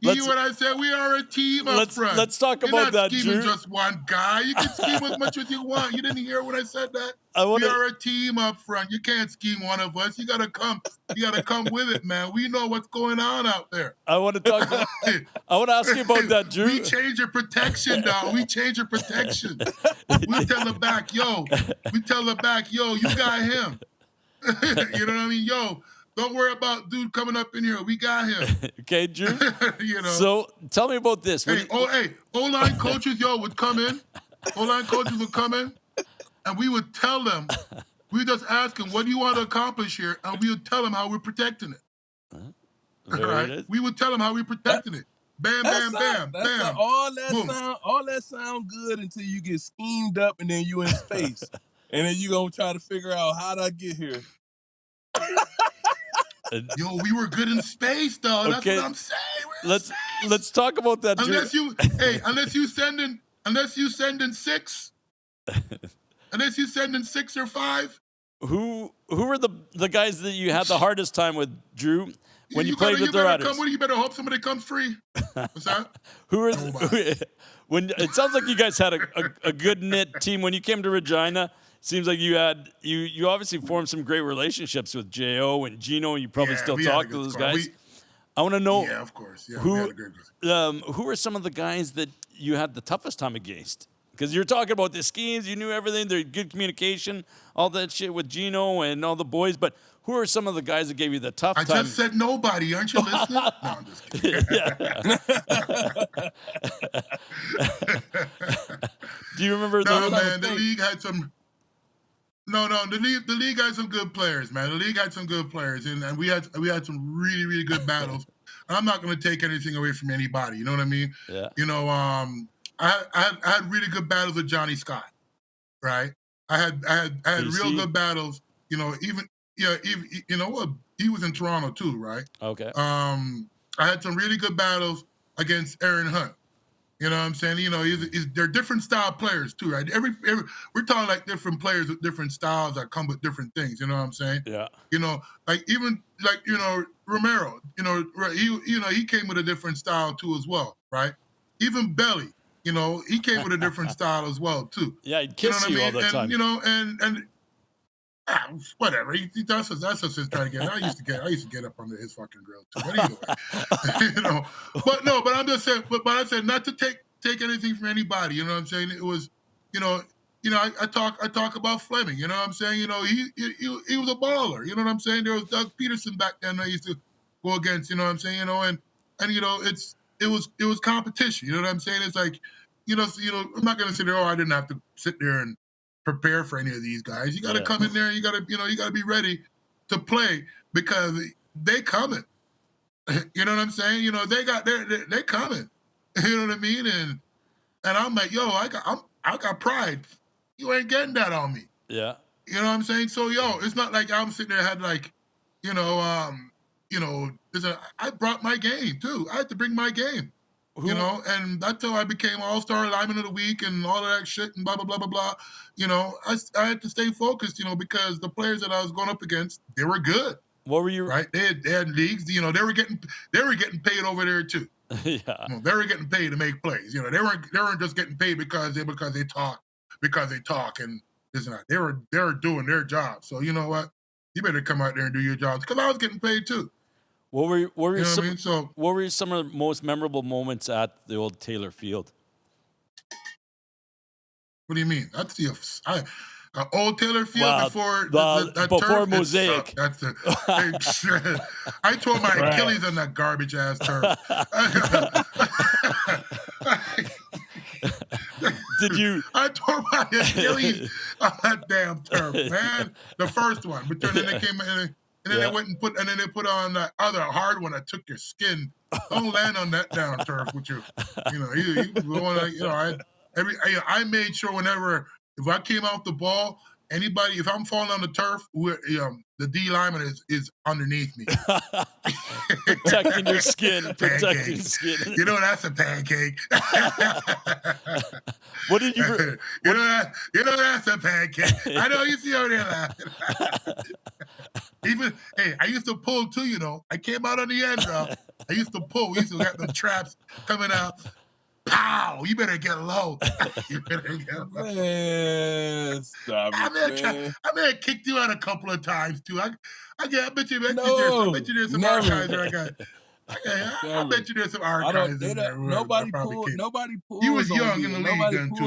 You hear what I said? We are a team up front. Let's talk about that, Drew. You're not scheming just one guy. You can scheme as much as you want. You didn't hear when I said that? We are a team up front. You can't scheme one of us. You gotta come with it, man. We know what's going on out there. I want to ask you about that, Drew. We change your protection, dog. We change your protection. We tell the back, yo, you got him. You know what I mean? Yo, don't worry about dude coming up in here. We got him. Okay, Drew. So tell me about this. O-line coaches, would come in. O-line coaches would come in, and we would tell them. We just ask them, what do you want to accomplish here? And we would tell them how we're protecting it. Right? We would tell them how we're protecting it. Bam, bam, bam, bam. All that sound good until you get schemed up and then you in space. And then you gonna try to figure out how did I get here. Yo, we were good in space, though. That's what I'm saying. Let's talk about that. Unless you send in 6, unless you send in 6 or 5. Who were the guys that you had the hardest time with, Drew? When you played with the Riders? You better hope somebody comes free. What's that? When it sounds like you guys had a good knit team when you came to Regina. Seems like you obviously formed some great relationships with J.O. and Gino. You probably still talk to those guys. I want to know. Yeah, of course. Yeah, who are some of the guys that you had the toughest time against? Because you're talking about the schemes, you knew everything. There's good communication, all that shit with Gino and all the boys. But who are some of the guys that gave you the tough time? I just said nobody. Aren't you listening? No, I'm just kidding. Do you remember? No, man. The league had some. No. The league had some good players, man. The league had some good players, and we had some really, really good battles. I'm not going to take anything away from anybody. You know what I mean? Yeah. You know, I had really good battles with Johnny Scott, right? I had real BC? good battles. You know, even you know what? He was in Toronto too, right? Okay. I had some really good battles against Aaron Hunt. You know what I'm saying? You know, they're different style players too, right? Every we're talking like different players with different styles that come with different things. You know what I'm saying? Yeah. You know, like even like Romero. You know, he came with a different style too as well, right? Even Belly. You know, he came with a different style as well too. Yeah, he'd kiss you, all the and, time. You know, and whatever. That's just his trying to get. I used to get up under his fucking grill too. But anyway, you know. But I'm just saying. But I said not to take anything from anybody. You know what I'm saying? It was, I talk about Fleming. You know what I'm saying? You know, he was a baller. You know what I'm saying? There was Doug Peterson back then I used to go against. You know what I'm saying? You know, and you know, it was competition. You know what I'm saying? It's like, I'm not gonna sit there. Oh, I didn't have to sit there and prepare for any of these guys. You got to come in there and you got to be ready to play because they coming. You know what I'm saying? You know, they coming. You know what I mean? And I'm like, yo, I got pride. You ain't getting that on me. Yeah. You know what I'm saying? So, it's not like I'm sitting there had like, I brought my game too. I had to bring my game. You know, and that's how I became All-Star Lineman of the Week and all of that shit and blah, blah, blah, blah, blah. You know, I had to stay focused, because the players that I was going up against, they were good. What were you? Right? They had leagues, they were getting paid over there too. Yeah. They were getting paid to make plays. They weren't just getting paid because they talk and this and that. They were doing their job. So you know what? You better come out there and do your jobs because I was getting paid too. What were some of the most memorable moments at the old Taylor Field? What do you mean? That's the old Taylor Field before before turf, Mosaic. That's the. I tore my Achilles on that garbage ass turf. Did you? I tore my Achilles on that damn turf, man. The first one, but then they came in. And then they went and they put on that other hard one that took your skin. Don't land on that down turf with your, I made sure whenever, if I came off the ball, if I'm falling on the turf, the D lineman is underneath me. Protecting your skin, protecting your skin. You know, that's a pancake. What did you? You know that's a pancake. I know you see over there laughing. I used to pull too. I came out on the end, bro. I used to pull. We used to get them traps coming out. Pow! You better get low. You better get low. Man, stop it, man. I may have kicked you out a couple of times too. I bet you there's some archives there. I bet you there's some archives in there. Nobody pulled. You was young in the league then too.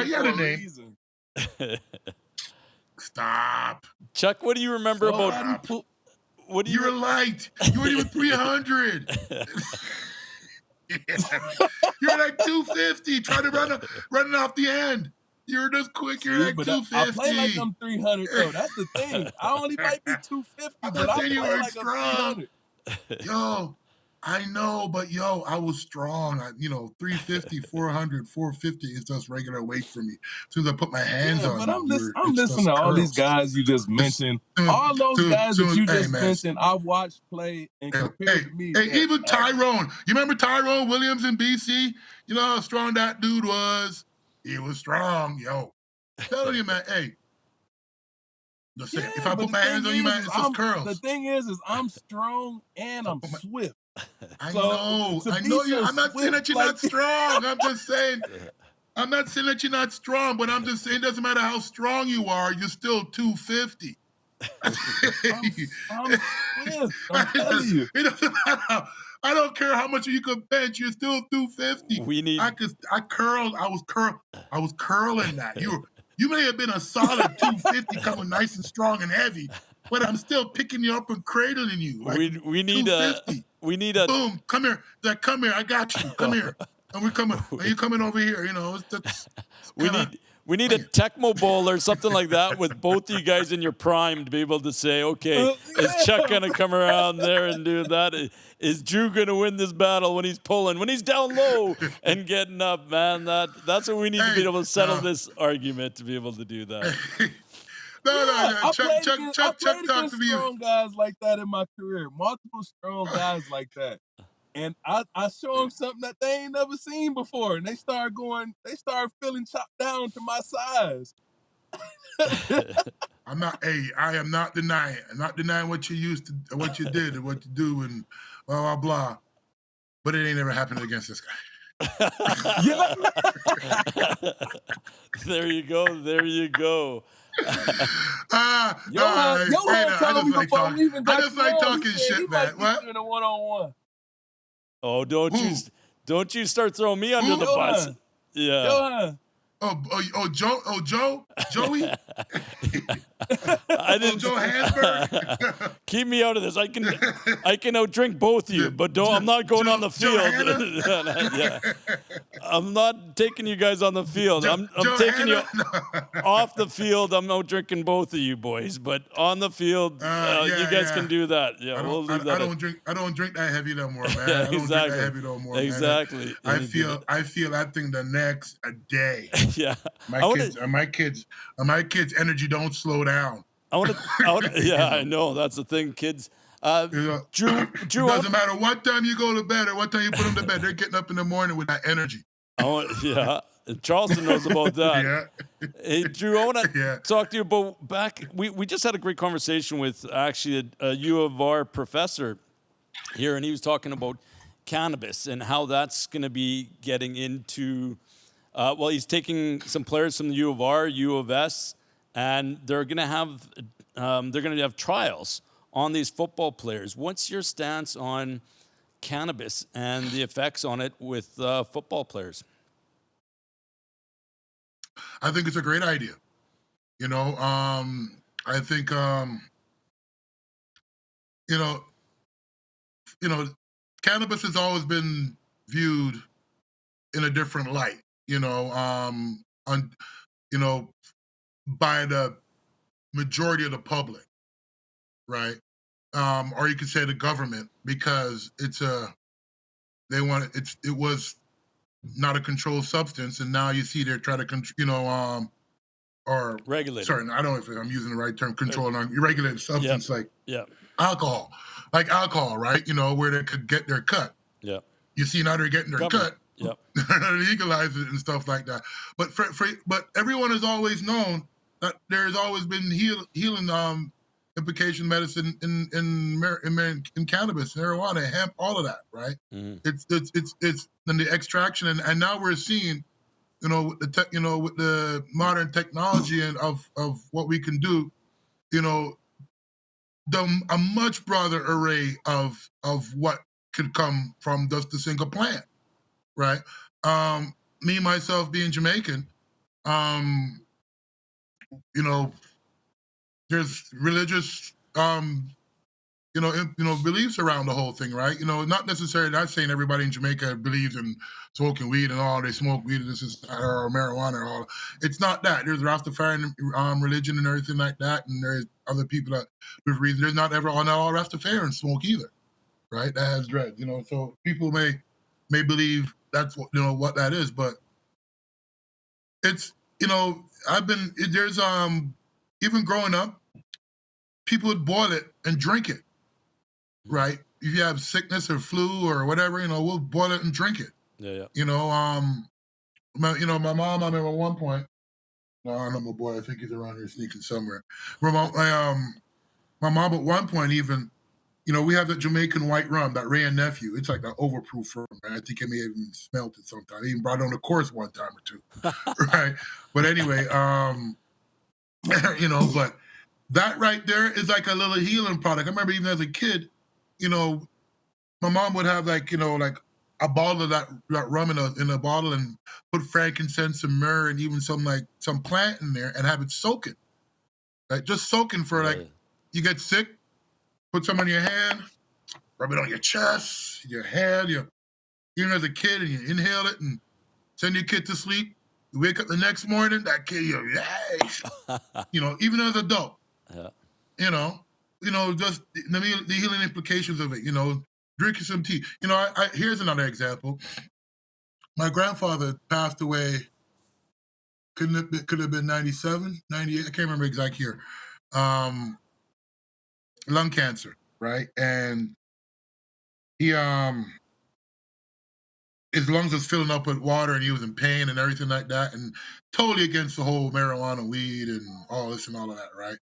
You had a name. Stop. Chuck, what do you remember about? You were light. You weren't even 300. You're like 250, trying to run off the end. You're just quick. You're like 250. I play like I'm 300 though. That's the thing. I only might be 250, but I play like I'm 300. Yo, I know, but I was strong. 350, 400, 450 is just regular weight for me. As soon as I put my hands on but I'm listening to all these guys you just mentioned. All those guys that you just mentioned, I watched play and compared to me. Hey, even Tyrone. You remember Tyrone Williams in BC? You know how strong that dude was? He was strong, yo. Telling you, man, hey. If I put my hands on you, man, it's just curls. The thing is I'm strong and I'm swift. I know you. I'm not saying that you're not strong. I'm just saying. I'm not saying that you're not strong, but I'm just saying it doesn't matter how strong you are. You're still 250. I'm swift. I'm telling you. It doesn't matter. I don't care how much you can bench. You're still 250. I curled. I was curling that. You may have been a solid 250 coming nice and strong and heavy, but I'm still picking you up and cradling you. Like we need a boom. Come here. Come here. I got you. Come here. And we're coming. Are you coming over here? We need a Tecmo Bowl or something like that with both you guys in your prime to be able to say, okay, is Chuck going to come around there and do that? Is Drew going to win this battle when he's pulling, when he's down low and getting up, man? That's what we need to be able to settle this argument, to be able to do that. I played Chuck talked against to me. strong guys like that in my career. Multiple strong guys like that. And I show them something that they ain't never seen before. And they start feeling chopped down to my size. I am not denying. I'm not denying what you used to, what you did, and what you do, and blah, blah, blah. But it ain't ever happened against this guy. There you go. There you go. Johann told me before we even got I just like talking shit, he man. What? In a one-on-one. Oh, don't you start throwing me under the bus. Yeah. Johann. Joey? I didn't. Johannesburg? Keep me out of this. I can outdrink both of you, but I'm not going on the field. Yeah. I'm not taking you guys on the field. I'm taking you off the field. I'm out drinking both of you boys, but on the field, you guys can do that. Yeah, we'll leave that. I don't drink that heavy no more, man. Yeah, I don't drink that heavy no more, exactly. Man. I feel that thing the next day. Yeah. My kids' energy don't slow down. Yeah, I know. That's the thing, kids. Drew, it doesn't matter what time you go to bed or what time you put them to bed. They're getting up in the morning with that energy. Yeah. Charleston knows about that. Yeah. Hey, Drew, I want to talk to you about back. We just had a great conversation with actually a U of R professor here, and he was talking about cannabis and how that's going to be getting into. Well, he's taking some players from the U of R, U of S, and they're going to have trials on these football players. What's your stance on cannabis and the effects on it with football players? I think it's a great idea. I think cannabis has always been viewed in a different light. By the majority of the public, right? Or you could say the government, because it was not a controlled substance, and now you see they're trying to or regulate. Sorry, I don't know if I'm using the right term. Control regulated substance like alcohol, right? Where they could get their cut. Yeah. You see now they're getting their cut. Yep. Legalize it and stuff like that. But but everyone has always known that there's always been healing implication medicine in cannabis, marijuana, hemp, all of that, right? Mm-hmm. It's in the extraction, and now we're seeing, with the modern technology and of what we can do, a much broader array of what could come from just a single plant. Right. Me, myself being Jamaican, there's religious, beliefs around the whole thing, right? Not necessarily not saying everybody in Jamaica believes in smoking weed and all, they smoke weed or marijuana or all. It's not that. There's Rastafarian religion and everything like that, and there's other people that, with reason, there's not all Rastafarians smoke either, right? That has dreads, so people may believe that's what that is, but it's there's even growing up, people would boil it and drink it, right? If you have sickness or flu or whatever, we'll boil it and drink it. Yeah. My mom, I remember at one point, no, I don't know my boy, I think he's around here sneaking somewhere. My mom at one point even, we have that Jamaican white rum, that Ray and Nephew. It's like an overproof rum, right? I think I may have even smelt it sometime. I even brought it on the course one time or two, right? But anyway, but that right there is like a little healing product. I remember even as a kid, my mom would have like a bottle of that rum in a bottle and put frankincense and myrrh and even some plant in there and have it soaking. Like just soaking for you get sick, put some on your hand, rub it on your chest, your head, even as a kid, and you inhale it and send your kid to sleep. You wake up the next morning, that kid, even as an adult, just the healing implications of it, drinking some tea. Here's another example. My grandfather passed away, could have been 97, 98, I can't remember exact year. Lung cancer, right? And he his lungs was filling up with water and he was in pain and everything like that, and totally against the whole marijuana, weed, and all this and all of that, right?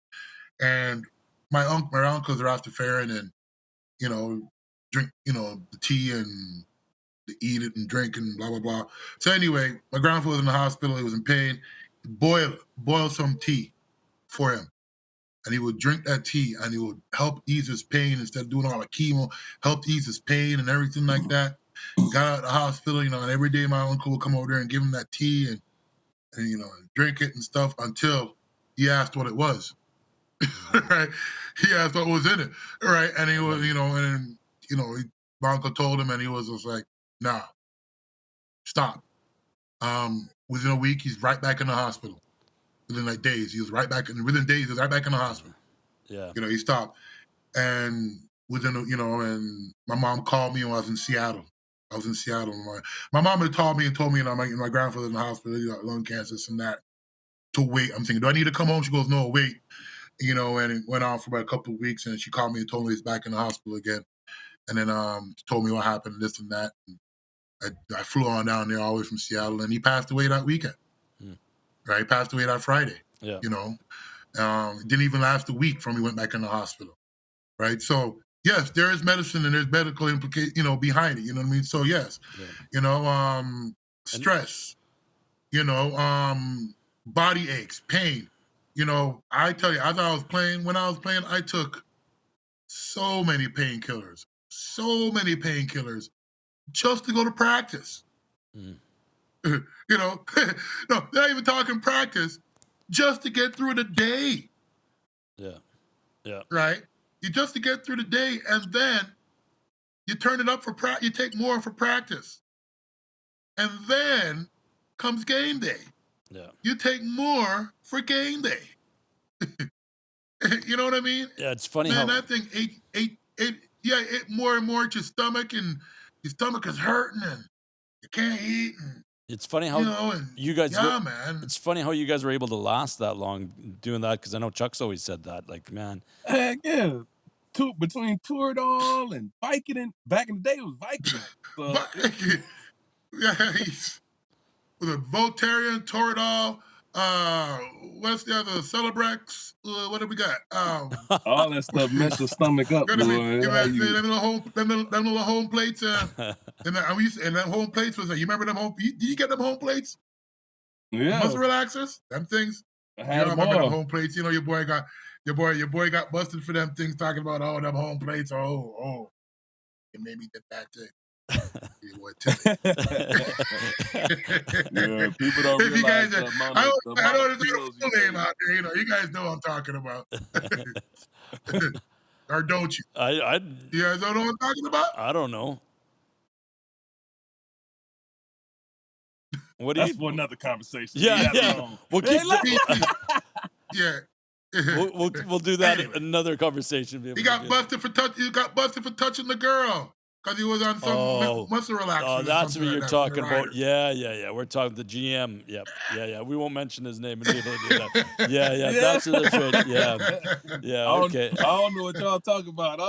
And my uncles are after faring and, drink, the tea and eat it and drink and blah, blah, blah. So anyway, my grandfather was in the hospital. He was in pain. Boil some tea for him. And he would drink that tea and he would help ease his pain instead of doing all the chemo, helped ease his pain and everything like that. Got out of the hospital, and every day my uncle would come over there and give him that tea and drink it and stuff until he asked what it was. Right? He asked what was in it. Right? And he was, my uncle told him and he was just like, nah, stop. Within a week, he's right back in the hospital. Within like days, within days, he was right back in the hospital. Yeah. He stopped. And and my mom called me when I was in Seattle. My mom had called me and told me, my grandfather's in the hospital, he got lung cancer, this and that, to wait. I'm thinking, do I need to come home? She goes, no, wait. And it went on for about a couple of weeks, and she called me and told me he's back in the hospital again. And then told me what happened, this and that. And I flew on down there all the way from Seattle, and he passed away that weekend. Right? He passed away that Friday. Yeah. It didn't even last a week from he went back in the hospital. Right? So, yes, there is medicine and there's medical implication, behind it. You know what I mean? So, yes, stress, body aches, pain. I tell you, when I was playing, I took so many painkillers just to go to practice. No, they're not even talking practice, just to get through the day. Yeah. Yeah. Right? Just to get through the day, and then you turn it up for practice. You take more for practice, and then comes game day. Yeah. You take more for game day. You know what I mean? Yeah, it's funny Man, how that thing ate more and more at your stomach, and your stomach is hurting, and you can't eat. And, it's funny how you guys. Yeah, man. It's funny how you guys were able to last that long doing that, because I know Chuck's always said that. Like, man. Heck yeah. Between Toradol and Vicodin, back in the day it was Vicodin. So Yeah, with a Voltaren, Toradol, what's the other? Celebrex. What do we got? all that stuff messed your stomach up, boy. Them little home plates. And that home plates was. You remember them home? Did you get them home plates? Yeah. Muscle relaxers. Them things. I had them remember all. them home plates. Your boy got busted for them things, talking about them home plates. Oh, it made me get back to. Yeah, people don't If you realize guys, the amount I of don't know pills you full name out there. You guys know what I'm talking about. Or don't you? You guys don't know what I'm talking about? I don't know. That's for another conversation. Yeah. We'll keep. Yeah. We'll do that in another conversation. He got busted for touching the girl because he was on some muscle relaxer. Oh, that's what you're talking about. Yeah. We're talking the GM. Yeah. We won't mention his name. Yeah. That's right. Yeah. Okay. I don't know what y'all talking about.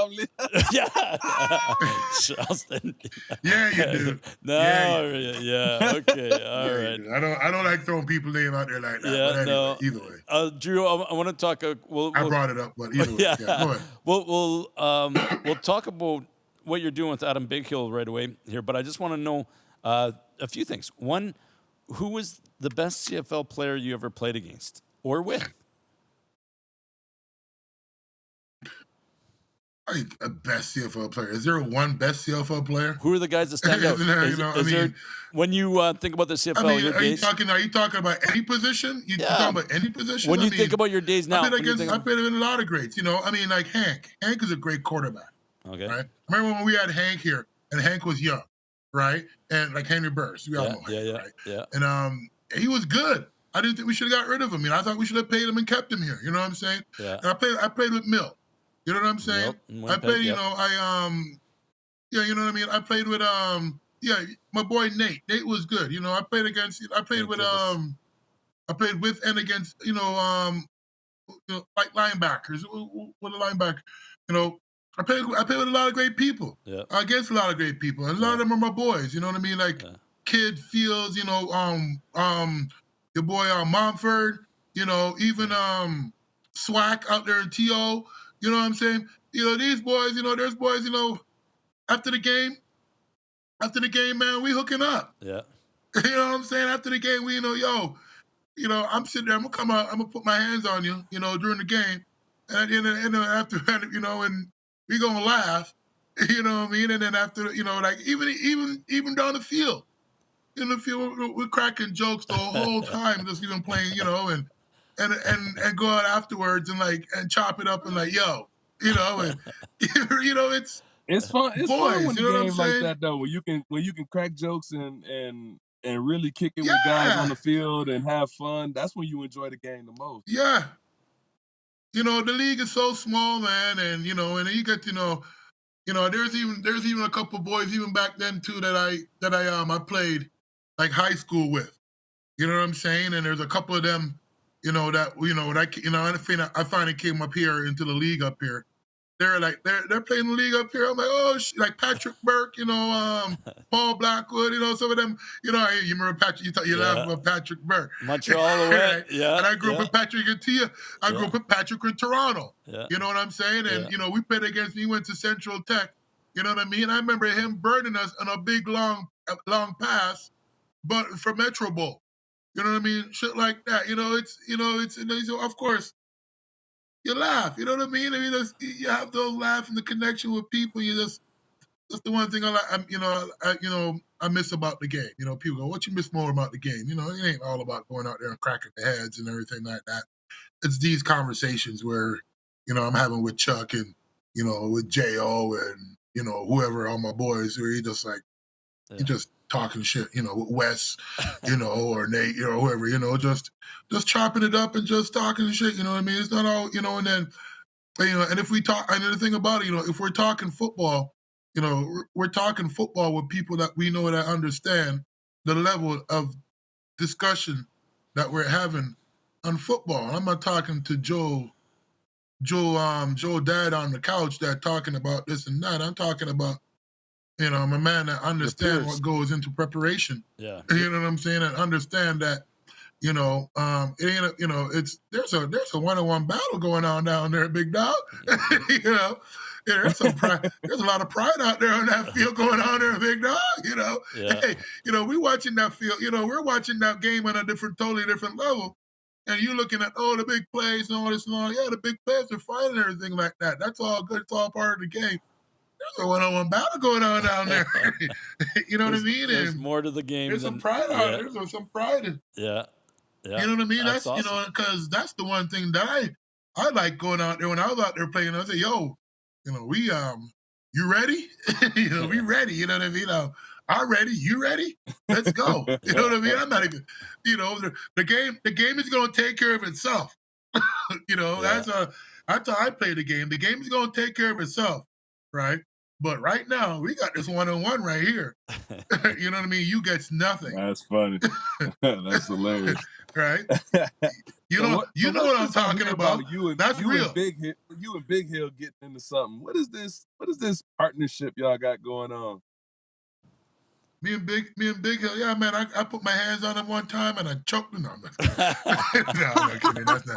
Charleston. Yeah, you do. No. Yeah. Okay. All right. I don't like throwing people's name out there like that. Yeah. But anyway, No. Either way. Drew, I want to talk. I brought it up, but either way. Yeah. Go ahead. We'll talk about what you're doing with Adam Bighill right away here, but I just want to know a few things. One, who was the best CFL player you ever played against or with? A best CFL player. Is there one best CFL player? Who are the guys that stand out? When you think about the CFL, are you talking about any position? You talking about any position? When you think about your days now, I played in a lot of greats. Like Hank. Hank is a great quarterback. Okay. Right. Remember when we had Hank here, and Hank was young, right? And like Henry Burris, we all know Hank, right? Yeah. And he was good. I didn't think we should have got rid of him. I thought we should have paid him and kept him here. You know what I'm saying? Yeah. And I played with Mill. You know what I'm saying? Yep, in I Winnipeg, played, yep. yeah, you know what I mean? I played with yeah, my boy Nate. Nate was good. I played with and against, like linebackers, with a linebacker. I played with a lot of great people. Yeah. Against a lot of great people. And a lot of them are my boys, you know what I mean? Like Kid Fields, your boy Momford, even Swack out there in TO, you know what I'm saying? These boys, there's boys, after the game, man, we hooking up. Yeah. You know what I'm saying? After the game, we I'm sitting there, I'm gonna come out, I'm gonna put my hands on you, during the game. And after, and we gonna laugh, you know what I mean? And then after, like even down the field, in the field, we're cracking jokes the whole time, just even playing, and go out afterwards and chop it up and like, yo, and It's fun. It's boys, fun when you know the what I'm games like saying? that though, where you can crack jokes and really kick it with guys on the field and have fun. That's when you enjoy the game the most. Yeah. The league is so small, man, and and you get there's even a couple boys even back then too that I played like high school with. You know what I'm saying? And there's a couple of them, I finally came up here into the league up here. They're playing the league up here. I'm like, oh, like Patrick Burke, Paul Blackwood, some of them, you remember Patrick, you laugh about Patrick Burke. Montreal away, right? yeah. And I grew up with Patrick in I grew up with Patrick in Toronto. Yeah. You know what I'm saying? And, we played against, he went to Central Tech, you know what I mean? I remember him burning us on a big, long pass, but for Metro Bowl. You know what I mean? Shit like that. It's of course, you laugh, you know what I mean? You have those laughs and the connection with people. That's the one thing I miss about the game. People go, "What you miss more about the game?" It ain't all about going out there and cracking the heads and everything like that. It's these conversations where, I'm having with Chuck and, with Jo and, whoever, all my boys, where you just like, you just talking shit, with Wes, or Nate, or whoever, just chopping it up and just talking shit, you know what I mean? It's not all, and then, and if we talk, and the thing about it, if we're talking football, we're talking football with people that we know that understand the level of discussion that we're having on football. I'm not talking to Joe dad on the couch that talking about this and that. I'm talking about, I'm a man that understands what goes into preparation. Yeah. You know what I'm saying? And understand that, it ain't there's a one-on-one battle going on down there, big dog. There's some pride. There's a lot of pride out there on that field going on there, big dog. Yeah. Hey, we watching that field. We're watching that game on a totally different level. And you're looking at the big plays and all this and all. Yeah, the big plays are fine and everything like that. That's all good. It's all part of the game. There's a one-on-one battle going on down there. You know what I mean? There's And more to the game. there's some pride out there. There's some pride in. Yeah. Yeah. You know what I mean? That's awesome. because that's the one thing that I like going out there when I was out there playing. I say, yo, we you ready? We ready. You know what I mean? I'm ready. You ready? Let's go. You know what I mean? I'm not even. The game is going to take care of itself. That's how I play the game. The game is going to take care of itself, right? But right now, we got this one-on-one right here. You know what I mean? You gets nothing. That's funny. That's hilarious. Right? You know what I'm talking about. That's real. You and Big Hill getting into something. What is this partnership y'all got going on? Me and Big Hill, yeah, man. I put my hands on him one time and I choked him. No, I'm not kidding. That's not.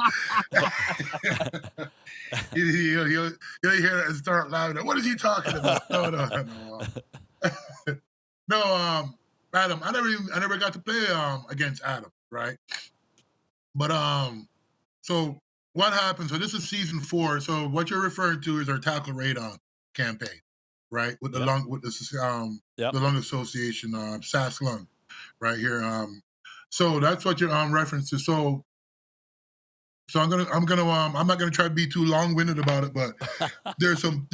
He'll hear that and start laughing. What is he talking about? No. Adam. I never got to play against Adam, right? But so what happened? So this is season 4. So what you're referring to is our tackle radon campaign, right? With the the lung association, SAS Lung, right here. So that's what you're reference to. So I'm not gonna try to be too long-winded about it, but there's some.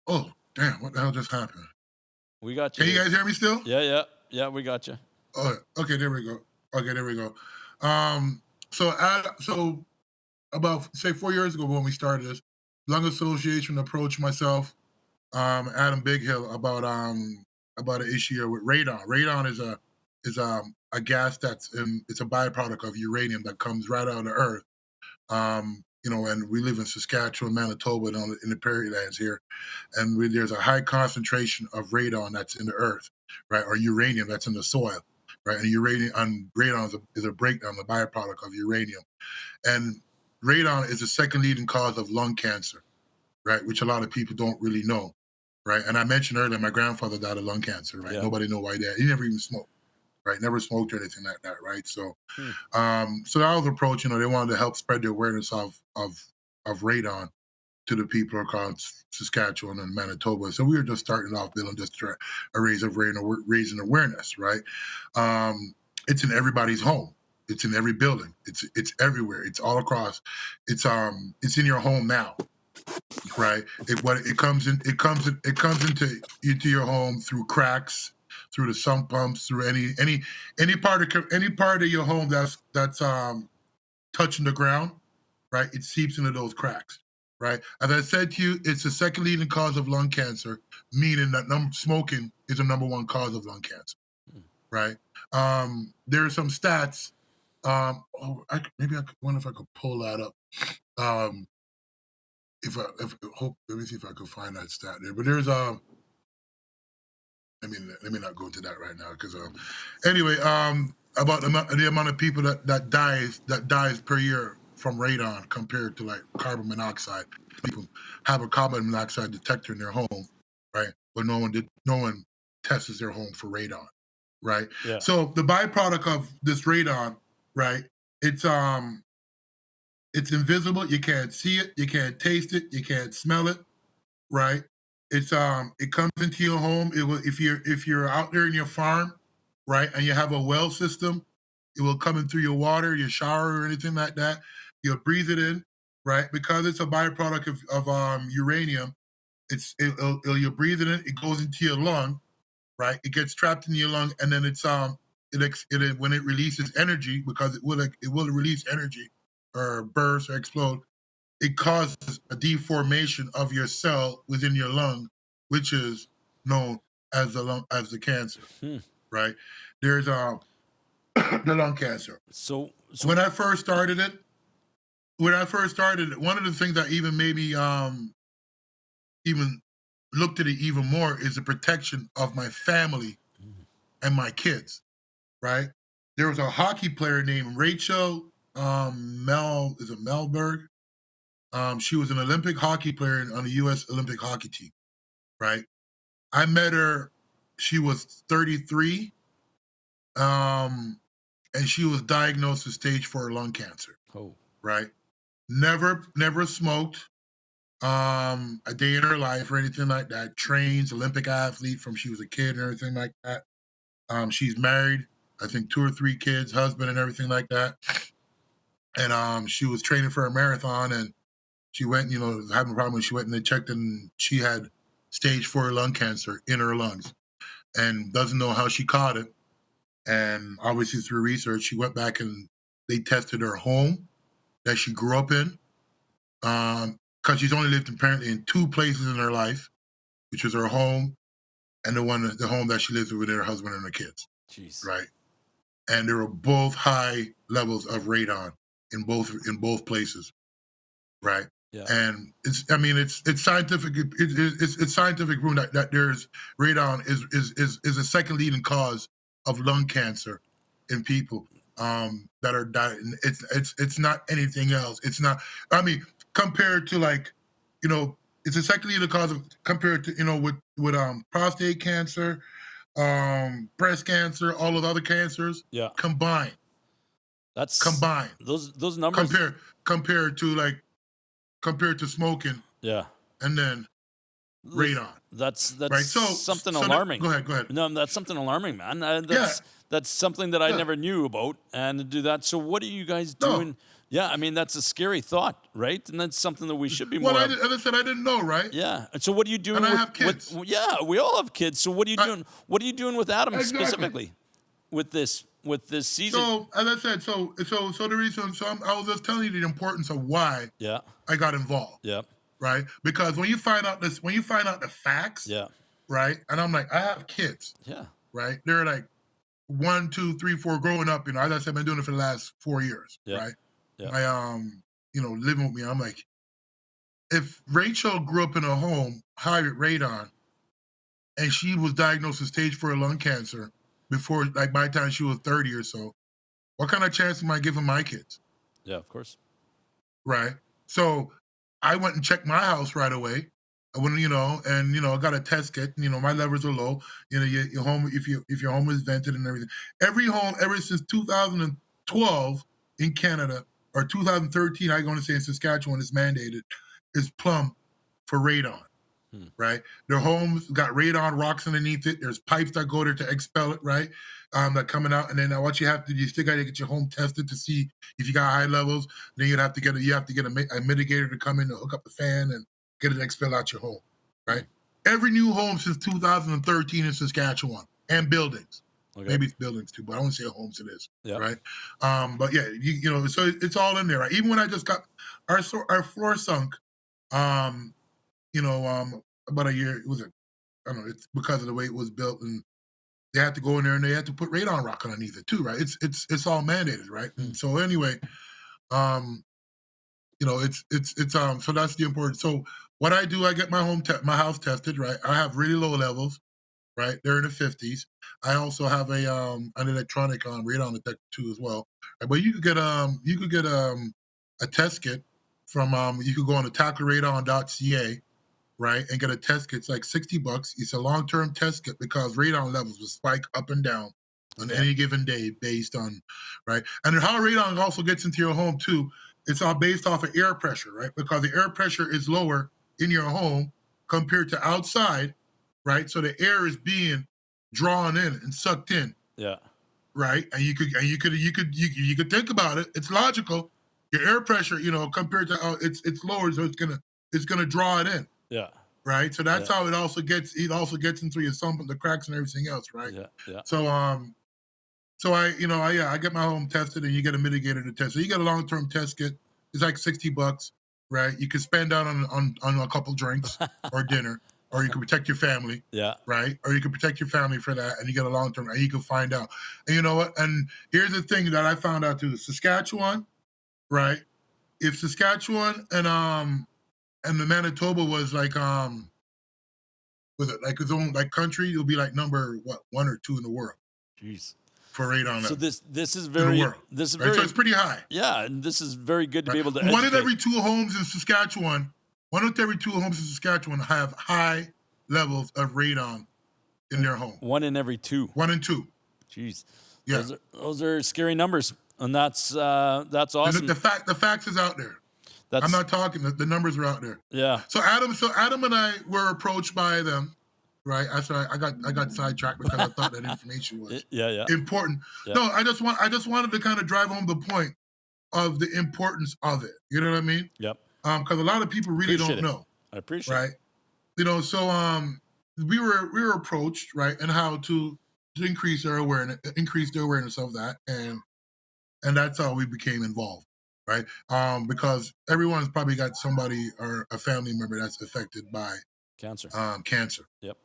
Oh damn! What the hell just happened? We got you. Can you guys hear me still? Yeah, we got you. Oh, okay, there we go. Okay, there we go. Um, so about say 4 years ago when we started this, Lung Association approached myself, Adam Big Hill about an issue here with radon. Radon is a gas it's a byproduct of uranium that comes right out of the earth. And we live in Saskatchewan, Manitoba, and in the prairie lands here, and there's a high concentration of radon that's in the earth, right, or uranium that's in the soil, right, and radon is a breakdown, the byproduct of uranium, and radon is the second leading cause of lung cancer, right, which a lot of people don't really know, right, and I mentioned earlier my grandfather died of lung cancer, right, Yeah. nobody know why that, he never even smoked, right, never smoked or anything like that, right, so Hmm. so that was approach, they wanted to help spread the awareness of radon to the people across Saskatchewan and Manitoba. So we were just starting off building just a raising awareness, right? It's in everybody's home. It's in every building. It's everywhere. It's all across. It's in your home now, right? It comes into your home through cracks, through the sump pumps, through any part of your home that's touching the ground, right? It seeps into those cracks, right? As I said to you, it's the second leading cause of lung cancer, meaning that smoking is the number one cause of lung cancer, right? There are some stats. Maybe I wonder if I could pull that up. Let me see if I could find that stat there. But there's let me not go into that right now because anyway, about the amount of people that dies per year from radon compared to like carbon monoxide. People have a carbon monoxide detector in their home, right? But no one tests their home for radon, right? Yeah. So the byproduct of this radon, right? It's invisible. You can't see it. You can't taste it. You can't smell it, right? It comes into your home. It will if you're out there in your farm, right, and you have a well system, it will come in through your water, your shower, or anything like that. You'll breathe it in, right, because it's a byproduct of uranium. You'll breathe it in. It goes into your lung, right. It gets trapped in your lung, and then when it releases energy, because it will release energy, or burst or explode. It causes a deformation of your cell within your lung, which is known as the cancer, right? There's the lung cancer. So When I first started it, one of the things that even made me even looked at it even more is the protection of my family and my kids, right? There was a hockey player named Rachel Melberg. She was an Olympic hockey player on the U.S. Olympic hockey team, right? I met her. She was 33, and she was diagnosed with stage 4 lung cancer. Oh. Right? Never smoked a day in her life or anything like that. Trains, Olympic athlete from she was a kid and everything like that. She's married, I think 2 or 3 kids, husband and everything like that. And she was training for a marathon, and she went, having a problem. She went and they checked, and she had stage 4 lung cancer in her lungs, and doesn't know how she caught it. And obviously through research, she went back and they tested her home that she grew up in, because she's only lived apparently in 2 places in her life, which was her home and the home that she lives with her husband and her kids. Jeez. Right, and there were both high levels of radon in both places. Right. Yeah. And it's scientific. It's scientific proven that there's radon is a second leading cause of lung cancer in people that are dying. It's not anything else. It's not. Compared to it's a second leading cause compared to with prostate cancer, breast cancer, all of the other cancers. Yeah. Combined. Those numbers compared to smoking, yeah, and then radon. That's right? something alarming. Go ahead. No, that's something alarming, man. That's something that I Yeah. never knew about, and to do that. So what are you guys doing? No. Yeah, that's a scary thought, right? And that's something that we should be Well, more. as I said, I didn't know, right? Yeah. And so what are you doing? And I have kids. Yeah, we all have kids. So what are you doing? What are you doing with Adam Exactly. specifically? with this season. So as I said, so the reason, I was just telling you the importance of why Yeah. I got involved, Yeah. right? Because when you find out the facts, Yeah. right? And I'm like, I have kids, Yeah. right? They're like 1, 2, 3, 4 growing up. As I said, I've been doing it for the last 4 years, Yeah. right? Yeah. I living with me, I'm like, if Rachel grew up in a home high with radon, and she was diagnosed with stage 4 lung cancer before, like by the time she was 30 or so, what kind of chance am I giving my kids? Yeah, of course. Right. So I went and checked my house right away. When I got a test kit. My levels are low. Your home, if your home is vented and everything. Every home ever since 2012 in Canada, or 2013, I'm going to say in Saskatchewan, is mandated, is plumbed for radon. Right, their homes got radon rocks underneath it. There's pipes that go there to expel it, right? That coming out, and then what you have to do, you still got to get your home tested to see if you got high levels. Then you have to get a mitigator to come in to hook up the fan and get it expelled out your home, right? Every new home since 2013 in Saskatchewan, and buildings. Okay. Maybe it's buildings too, but I won't say homes it is, Yeah. right? But yeah, so it's all in there, right? Even when I just got our floor sunk, about a year, I don't know, it's because of the way it was built, and they had to go in there and they had to put radon rock underneath it too, right? It's all mandated, right? And so anyway, so that's the importance. So what I do, I get my house tested, right? I have really low levels, right? They're in the 50s. I also have an electronic radon detector too as well. Right? But you could get a test kit from you could go on to tackleradon.ca, right, and get a test kit. It's like $60. It's a long-term test kit because radon levels will spike up and down on any given day based on, right? And how radon also gets into your home too, it's all based off of air pressure, right? Because the air pressure is lower in your home compared to outside, right? So the air is being drawn in and sucked in. Yeah. Right? And you could think about it. It's logical. Your air pressure, compared to it's lower, so it's gonna draw it in. Yeah. Right. So that's how it also gets into your sump and the cracks and everything else. Right. Yeah. Yeah. So I get my home tested, and you get a mitigator to test. So you get a long-term test kit. It's like $60, right? You can spend out on a couple drinks or dinner, or you can protect your family. Yeah. Right. Or you can protect your family for that, and you get a long-term, and you can find out. And you know what? And here's the thing that I found out too: Saskatchewan, right? If Saskatchewan and the Manitoba was like with it like its own like country, it'll be like number 1 or 2 in the world. Jeez. For radon. So this is very right? So it's pretty high. Yeah, and this is very good to be able to. One in every 2 homes in Saskatchewan. Have high levels of radon in their home. 1 in every 2. 1 in 2. Jeez. Yeah. Those are scary numbers, and that's awesome. And the facts is out there. I'm not talking. The numbers are out there. Yeah. So Adam and I were approached by them, right? I got sidetracked because I thought that information was important. Yeah. No, I just wanted to kind of drive home the point of the importance of it. You know what I mean? Yep. Because a lot of people really don't know. I appreciate right? it. So we were approached, right, and how to increase their awareness of that, and that's how we became involved. Right, because everyone's probably got somebody or a family member that's affected by cancer. Yep.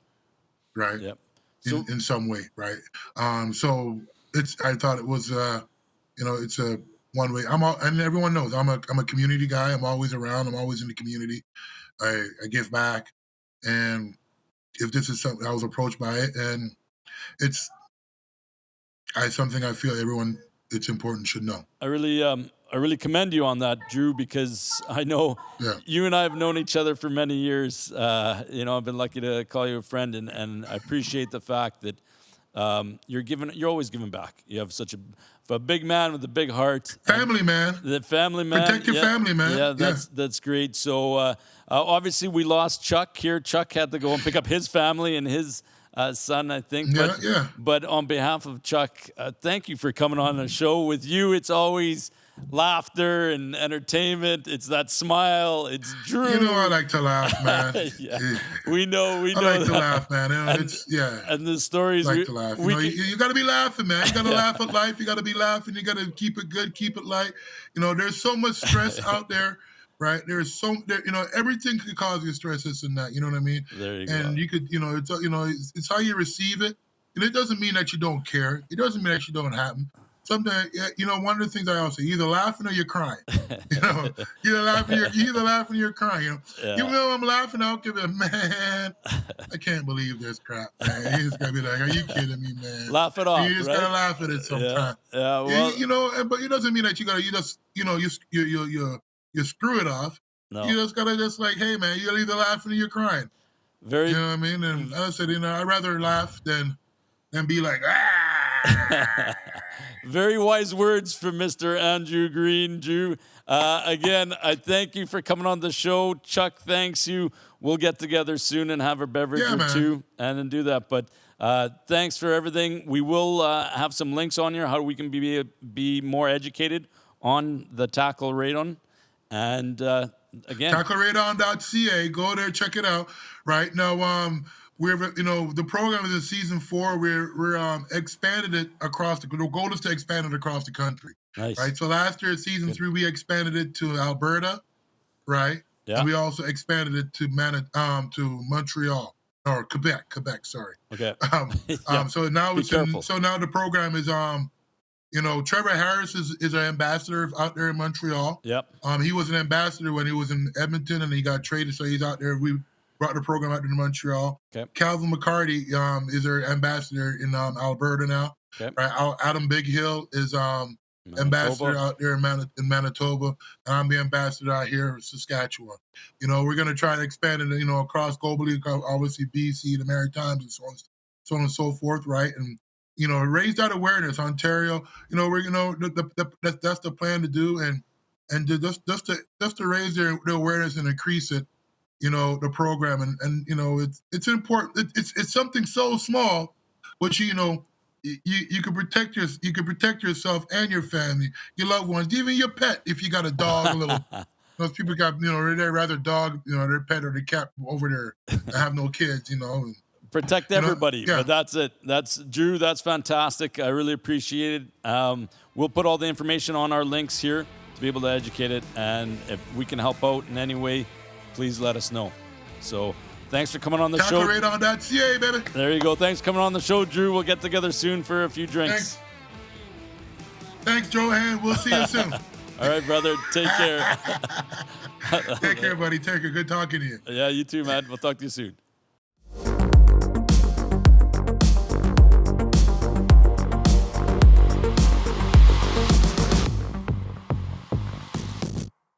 Right. Yep. So, in some way, right? So I thought it was, it's a one way. And everyone knows I'm a community guy. I'm always around. I'm always in the community. I give back, and if this is something I was approached by it, and it's something I feel everyone it's important should know. I really commend you on that, Drew, because I know you and I have known each other for many years. I've been lucky to call you a friend, and I appreciate the fact that you're always giving back. You have such a big man with a big heart. Family man. The family man. Protect your family, man. Yeah, that's great. So obviously we lost Chuck here. Chuck had to go and pick up his family and his son, I think. But on behalf of Chuck, thank you for coming on the show. With you, it's always laughter and entertainment. It's that smile. It's Drew. You know I like to laugh, man. Yeah. We know. I like to laugh, man. You know, And- it's yeah. And the stories. I like to laugh. You got to be laughing, man. You got to laugh at life. You got to be laughing. You got to keep it good, keep it light. You know, there's so much stress out there, right? Everything could cause you stress, this and that. You know what I mean? There you go. And you could, it's how you receive it. And it doesn't mean that you don't care. It doesn't mean that you don't happen. Sometimes, one of the things I always say, you're either laughing or you're crying. You're either laughing or you're crying. Yeah. Even though I'm laughing, I'll give it, man, I can't believe this crap, man. He's gonna be like, are you kidding me, man? Laugh it off. You just gotta laugh at it sometimes. Yeah. Well, But it doesn't mean that you screw it off. no. You just gotta like, hey, man, you're either laughing or you're crying. Very. You know what I mean? And I said, I'd rather laugh than be like, Very wise words from Mr. Andrew Greene. Drew, again, I thank you for coming on the show. Chuck thanks you. We'll get together soon and have a beverage or two and then do that. But thanks for everything. We will have some links on here how we can be more educated on the tackle radon. And again, tackleradon.ca. Go there, check it out. Right now, the program is in season 4. We're expanded it across the goal is to expand it across the country. Nice. Right. So last year, season 3, we expanded it to Alberta, right? Yeah. And we also expanded it to Montreal or Quebec. Sorry. Okay. So now careful. now the program is Trevor Harris is an ambassador out there in Montreal. Yep. He was an ambassador when he was in Edmonton and he got traded, so he's out there. We brought the program out to Montreal. Okay. Calvin McCarty is our ambassador in Alberta now. Okay. Right. Adam Big Hill is ambassador out there in Manitoba, and I'm the ambassador out here in Saskatchewan. We're going to try to expand it, across globally, obviously BC, the Maritimes, and so on and so forth, right? And raise that awareness, Ontario. We're that's the plan to do, and just to raise the awareness and increase it. The program, and it's important. It's something so small, but you can protect yourself and your family, your loved ones, even your pet. If you got a dog, a little. Most people got they'd rather dog their pet or the cat over there and have no kids. And, protect everybody. Yeah. But that's it. That's Drew. That's fantastic. I really appreciate it. We'll put all the information on our links here to be able to educate it. And if we can help out in any way, please let us know. So thanks for coming on the show. TackleRadon.ca, baby. There you go. Thanks for coming on the show, Drew. We'll get together soon for a few drinks. Thanks, Johann. We'll see you soon. All right, brother. Take care. Take care, buddy. Take care. Good talking to you. Yeah, you too, man. We'll talk to you soon.